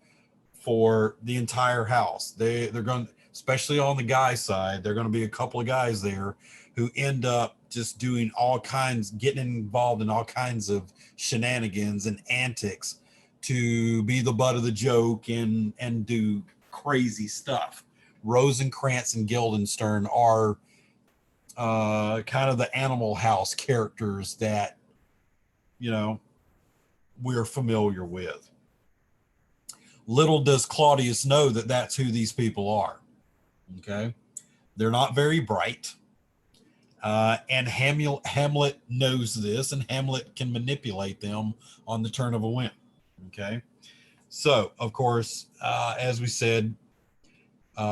for the entire house. They're going, especially on the guy side, they're going to be a couple of guys there who end up just doing all kinds, getting involved in all kinds of shenanigans and antics to be the butt of the joke and do crazy stuff. Rosencrantz and Guildenstern are kind of the Animal House characters that, we're familiar with. Little does Claudius know that that's who these people are. Okay. They're not very bright. And Hamlet knows this, and Hamlet can manipulate them on the turn of a whim. Okay. So, of course, as we said,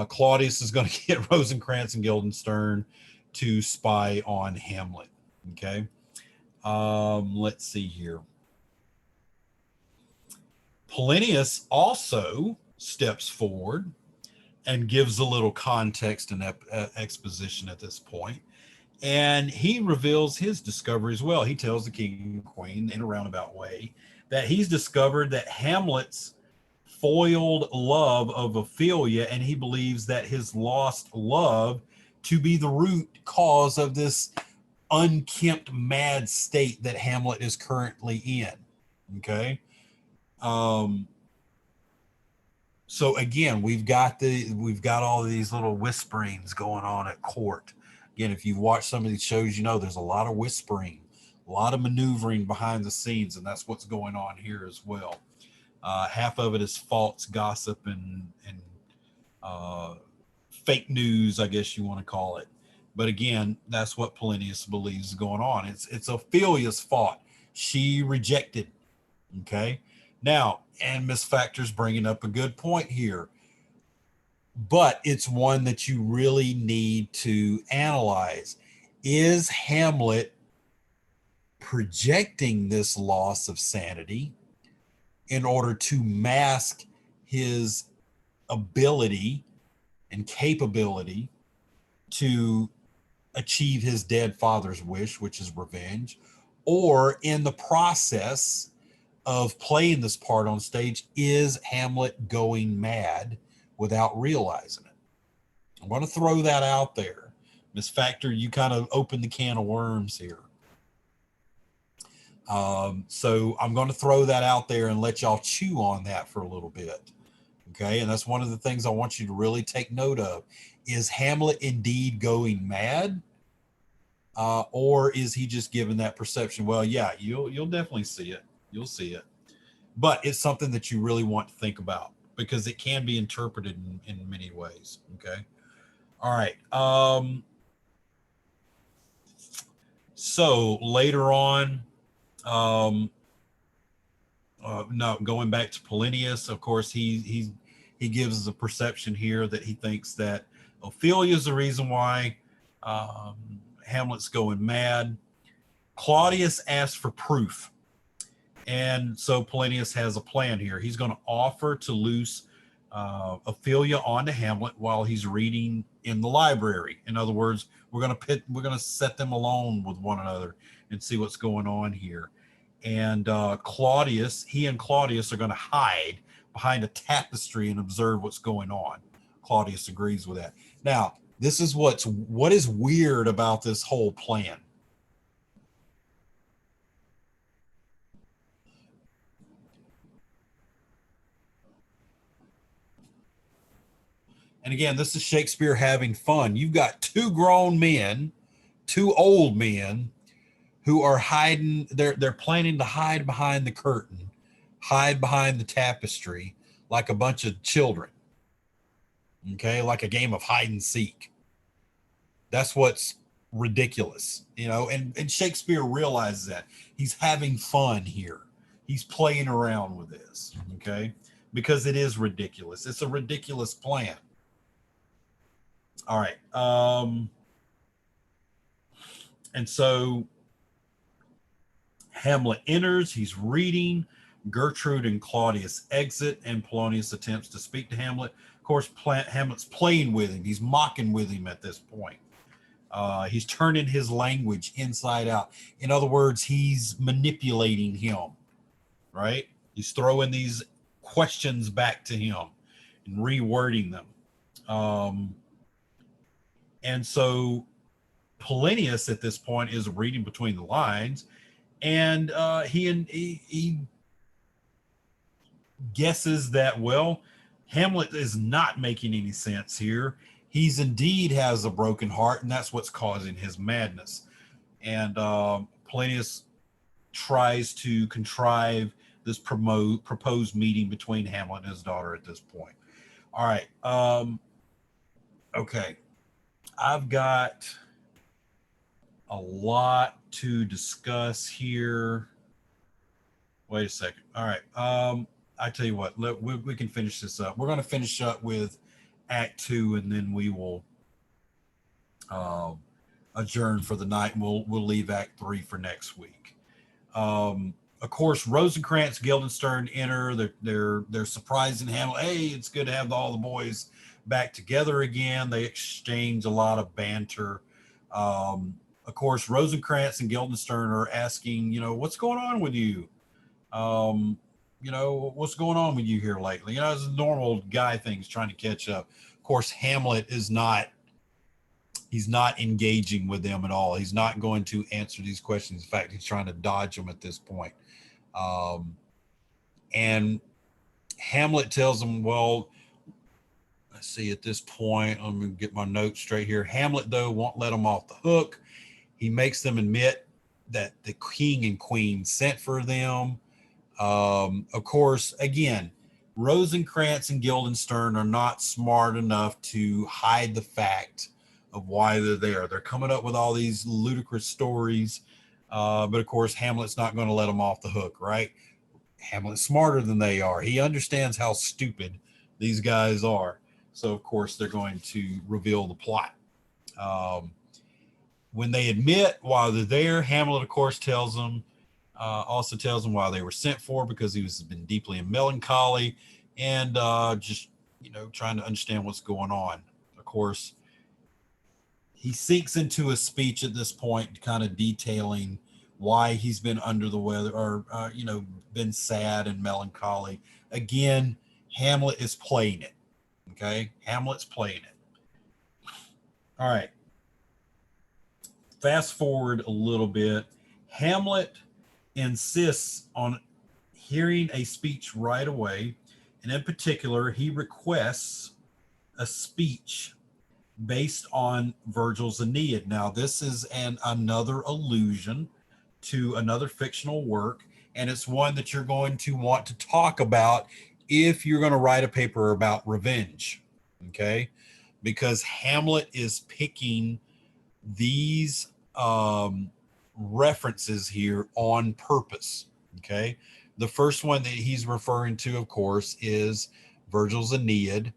Claudius is going to get Rosencrantz and Guildenstern to spy on Hamlet. Okay. Let's see here. Polonius also steps forward and gives a little context and exposition at this point. And he reveals his discovery as well. He tells the king and queen in a roundabout way that he's discovered that Hamlet's foiled love of Ophelia, and he believes that his lost love to be the root cause of this unkempt, mad state that Hamlet is currently in. Okay. So again, we've got all of these little whisperings going on at court. Again, if you've watched some of these shows, you know there's a lot of whispering, a lot of maneuvering behind the scenes, and that's what's going on here as well. Half of it is false gossip and fake news, I guess you want to call it. But again, that's what Polonius believes is going on. It's Ophelia's fault. She rejected. Okay. Now, and Miss Factor's bringing up a good point here, but it's one that you really need to analyze. Is Hamlet projecting this loss of sanity in order to mask his ability and capability to achieve his dead father's wish, which is revenge, or in the process of playing this part on stage, is Hamlet going mad without realizing it? I'm going to throw that out there. Miss Factor, you kind of opened the can of worms here. So I'm going to throw that out there and let y'all chew on that for a little bit. Okay. And that's one of the things I want you to really take note of. Is Hamlet indeed going mad? Or is he just given that perception? Well, yeah, you'll definitely see it. You'll see it. But it's something that you really want to think about because it can be interpreted in many ways. Okay. All right. So later on, no, going back to Polonius, of course, he gives the perception here that he thinks that Ophelia is the reason why Hamlet's going mad. Claudius asks for proof. And so Polonius has a plan here. He's going to offer to loose Ophelia onto Hamlet while he's reading in the library. In other words, we're going to set them alone with one another and see what's going on here. And he and Claudius are going to hide behind a tapestry and observe what's going on. Claudius agrees with that. Now, this is what is weird about this whole plan. And again, this is Shakespeare having fun. You've got two grown men, two old men who are hiding. They're planning to hide behind the curtain, hide behind the tapestry like a bunch of children. Okay, like a game of hide and seek. That's what's ridiculous, and Shakespeare realizes that. He's having fun here. He's playing around with this, okay? Because it is ridiculous. It's a ridiculous plan. All right. And so Hamlet enters. He's reading. Gertrude and Claudius exit, and Polonius attempts to speak to Hamlet. Of course, Hamlet's playing with him. He's mocking with him at this point. He's turning his language inside out. In other words, he's manipulating him, right? He's throwing these questions back to him and rewording them. And so Polonius at this point is reading between the lines, and he guesses that, well, Hamlet is not making any sense here. He's indeed has a broken heart, and that's what's causing his madness. And Polonius tries to contrive this proposed meeting between Hamlet and his daughter at this point. All right. Okay. I've got a lot to discuss here. Wait a second. All right. I tell you what, we can finish this up. We're going to finish up with Act 2, and then we will adjourn for the night, and we'll leave Act 3 for next week. Of course, Rosencrantz, Guildenstern enter. They're surprising Hamlet. Hey, it's good to have all the boys back together again. They exchange a lot of banter. Of course, Rosencrantz and Guildenstern are asking, what's going on with you? What's going on with you here lately? It's normal guy things, trying to catch up. Of course, Hamlet is not. He's not engaging with them at all. He's not going to answer these questions. In fact, he's trying to dodge them at this point. And Hamlet tells him, well, let's see, at this point, I'm going to get my notes straight here. Hamlet, though, won't let him off the hook. He makes them admit that the king and queen sent for them. Of course, again, Rosencrantz and Guildenstern are not smart enough to hide the fact of why they're there. They're coming up with all these ludicrous stories. But of course, Hamlet's not going to let them off the hook, right? Hamlet's smarter than they are. He understands how stupid these guys are. So, of course, they're going to reveal the plot. When they admit while they're there, Hamlet, of course, also tells them why they were sent for, because he has been deeply in melancholy and just, trying to understand what's going on. Of course, he sinks into a speech at this point, kind of detailing why he's been under the weather or, been sad and melancholy. Again, Hamlet is playing it. Okay. Hamlet's playing it. All right. Fast forward a little bit. Hamlet insists on hearing a speech right away. And in particular, he requests a speech based on Virgil's Aeneid. Now, this is another allusion to another fictional work, and it's one that you're going to want to talk about if you're going to write a paper about revenge, okay? Because Hamlet is picking these references here on purpose, okay? The first one that he's referring to, of course, is Virgil's Aeneid,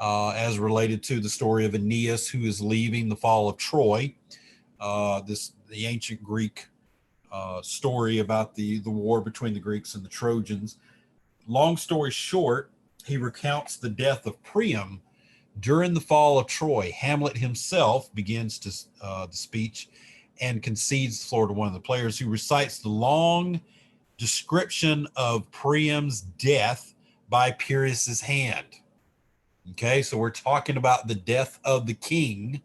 as related to the story of Aeneas, who is leaving the fall of Troy. The ancient Greek story about the war between the Greeks and the Trojans. Long story short, he recounts the death of Priam during the fall of Troy. Hamlet himself begins the speech and concedes the floor to one of the players, who recites the long description of Priam's death by Pyrrhus's hand. Okay, so we're talking about the death of the king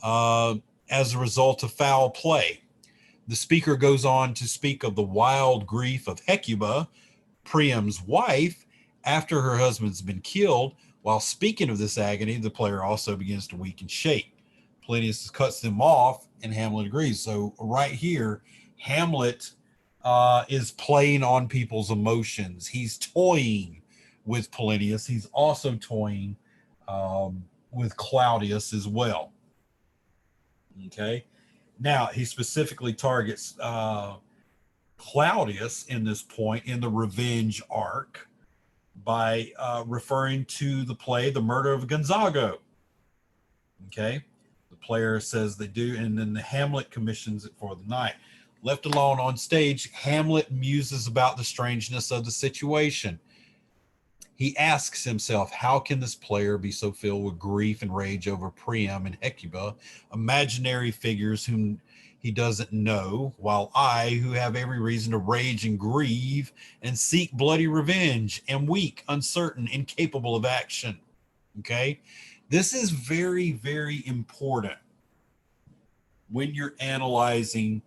as a result of foul play. The speaker goes on to speak of the wild grief of Hecuba, Priam's wife, after her husband's been killed. While speaking of this agony, the player also begins to weaken shake. Polonius cuts them off, and Hamlet agrees. So right here, Hamlet is playing on people's emotions. He's toying with Polonius. He's also toying with Claudius as well. Okay. Now, he specifically targets Claudius in this point in the revenge arc by referring to the play The Murder of Gonzago. Okay. The player says they do, and then the Hamlet commissions it for the night. Left alone on stage, Hamlet muses about the strangeness of the situation. He asks himself, how can this player be so filled with grief and rage over Priam and Hecuba, imaginary figures whom he doesn't know, while I, who have every reason to rage and grieve and seek bloody revenge, am weak, uncertain, incapable of action. Okay? This is very, very important when you're analyzing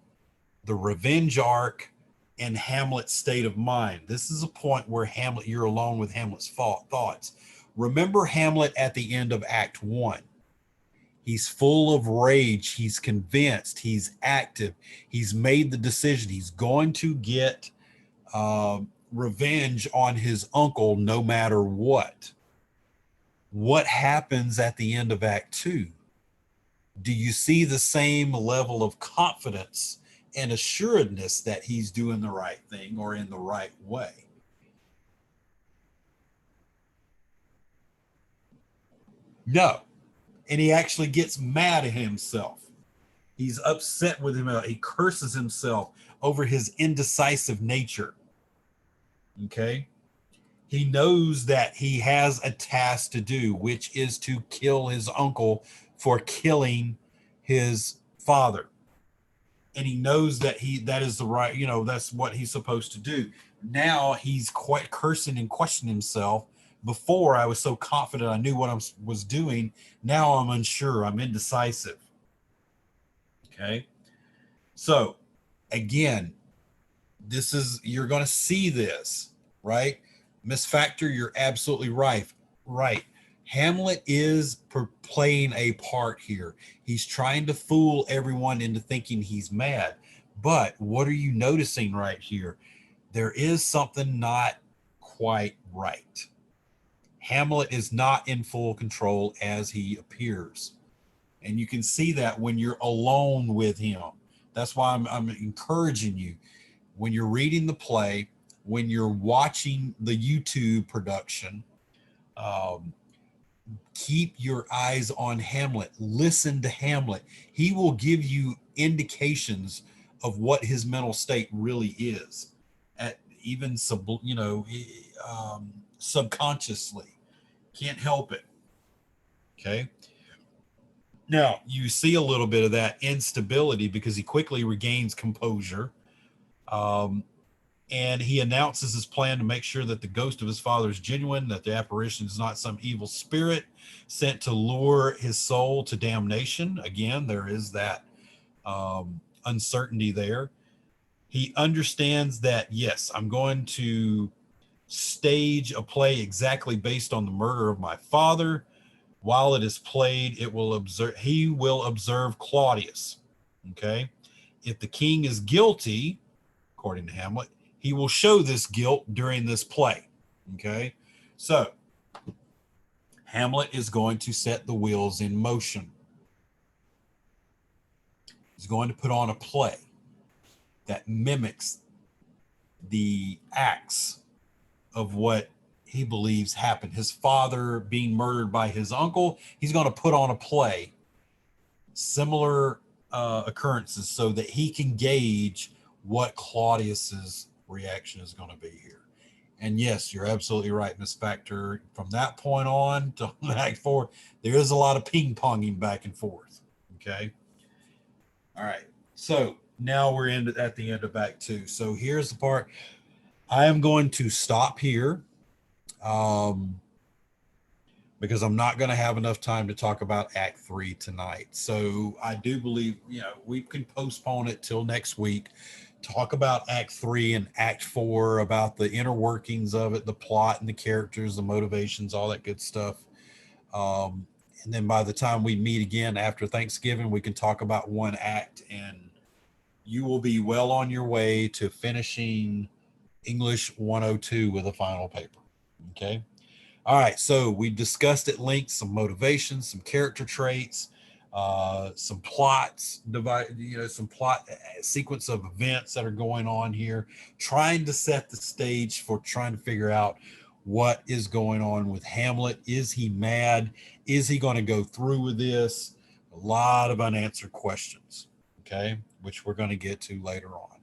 the revenge arc and Hamlet's state of mind. This is a point where Hamlet, you're alone with Hamlet's thoughts. Remember Hamlet at the end of Act 1. He's full of rage. He's convinced. He's active. He's made the decision. He's going to get revenge on his uncle no matter what. What happens at the end of Act Two? Do you see the same level of confidence and assuredness that he's doing the right thing or in the right way? No. And he actually gets mad at himself. He's upset with him. He curses himself over his indecisive nature. Okay. He knows that he has a task to do, which is to kill his uncle for killing his father. And he knows that that is the right, that's what he's supposed to do. Now he's quite cursing and questioning himself. Before, I was so confident I knew what I was doing. Now I'm unsure. I'm indecisive. Okay. So again, you're going to see this, right? Miss Factor, you're absolutely right. Right. Hamlet is playing a part here. He's trying to fool everyone into thinking he's mad. But what are you noticing right here? There is something not quite right. Hamlet is not in full control as he appears. And you can see that when you're alone with him. That's why I'm encouraging you, when you're reading the play, when you're watching the YouTube production, keep your eyes on Hamlet. Listen to Hamlet. He will give you indications of what his mental state really is, at even subconsciously. Can't help it. Okay. Now you see a little bit of that instability because he quickly regains composure. Um, and he announces his plan to make sure that the ghost of his father is genuine, that the apparition is not some evil spirit sent to lure his soul to damnation. Again, there is that uncertainty there. He understands that, yes, I'm going to stage a play exactly based on the murder of my father. While it is played, he will observe Claudius. Okay. If the king is guilty, according to Hamlet, he will show this guilt during this play. Okay. So Hamlet is going to set the wheels in motion. He's going to put on a play that mimics the acts of what he believes happened. His father being murdered by his uncle. He's going to put on a play, similar occurrences, so that he can gauge what Claudius's reaction is going to be here. And yes, you're absolutely right, Miss Factor. From that point on to Act 4, there is a lot of ping-ponging back and forth. Okay. All right. So now we're at the end of Act 2. So here's the part. I am going to stop here because I'm not going to have enough time to talk about Act 3 tonight. So I do believe, we can postpone it till next week. Talk about Act 3 and Act 4, about the inner workings of it, the plot and the characters, the motivations, all that good stuff. And then by the time we meet again after Thanksgiving, we can talk about one act, and you will be well on your way to finishing English 102 with a final paper. Okay. All right. So we discussed at length some motivations, some character traits, some plots, some plot sequence of events that are going on here, trying to set the stage for trying to figure out what is going on with Hamlet. Is he mad? Is he going to go through with this? A lot of unanswered questions, okay, which we're going to get to later on.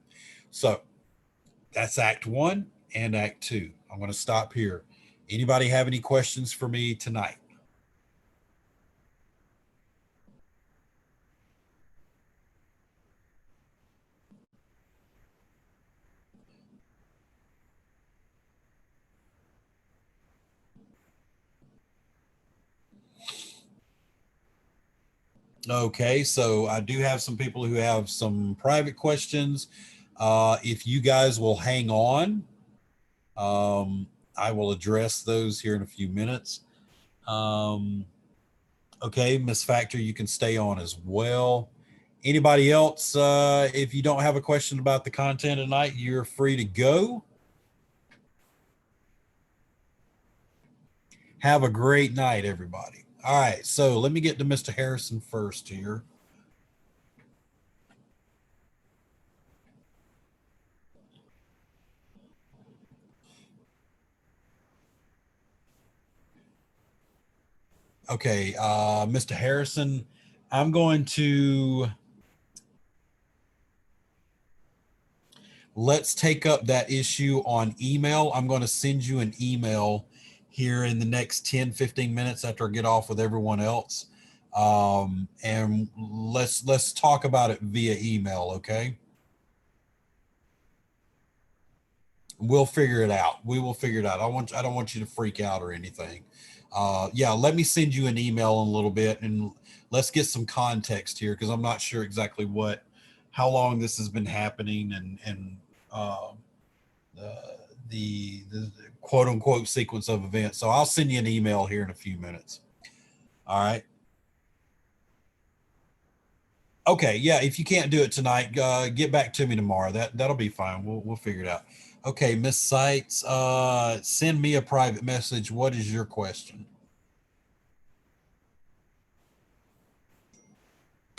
So that's Act 1 and Act 2. I'm going to stop here. Anybody have any questions for me tonight? Okay, so I do have some people who have some private questions. If you guys will hang on, I will address those here in a few minutes. Okay, Miss Factor, you can stay on as well. Anybody else, if you don't have a question about the content tonight, you're free to go. Have a great night, everybody. All right, so let me get to Mr. Harrison first here. Okay, Mr. Harrison, I'm going to let's take up that issue on email. I'm going to send you an email here in the next 10-15 minutes after I get off with everyone else. And let's talk about it via email, okay? We'll figure it out. We will figure it out. I don't want you to freak out or anything. Yeah, let me send you an email in a little bit and let's get some context here because I'm not sure exactly how long this has been happening and uh, the quote unquote sequence of events. So I'll send you an email here in a few minutes. All right. Okay. Yeah. If you can't do it tonight, get back to me tomorrow. That'll be fine. We'll figure it out. Okay, Miss Sites, send me a private message. What is your question?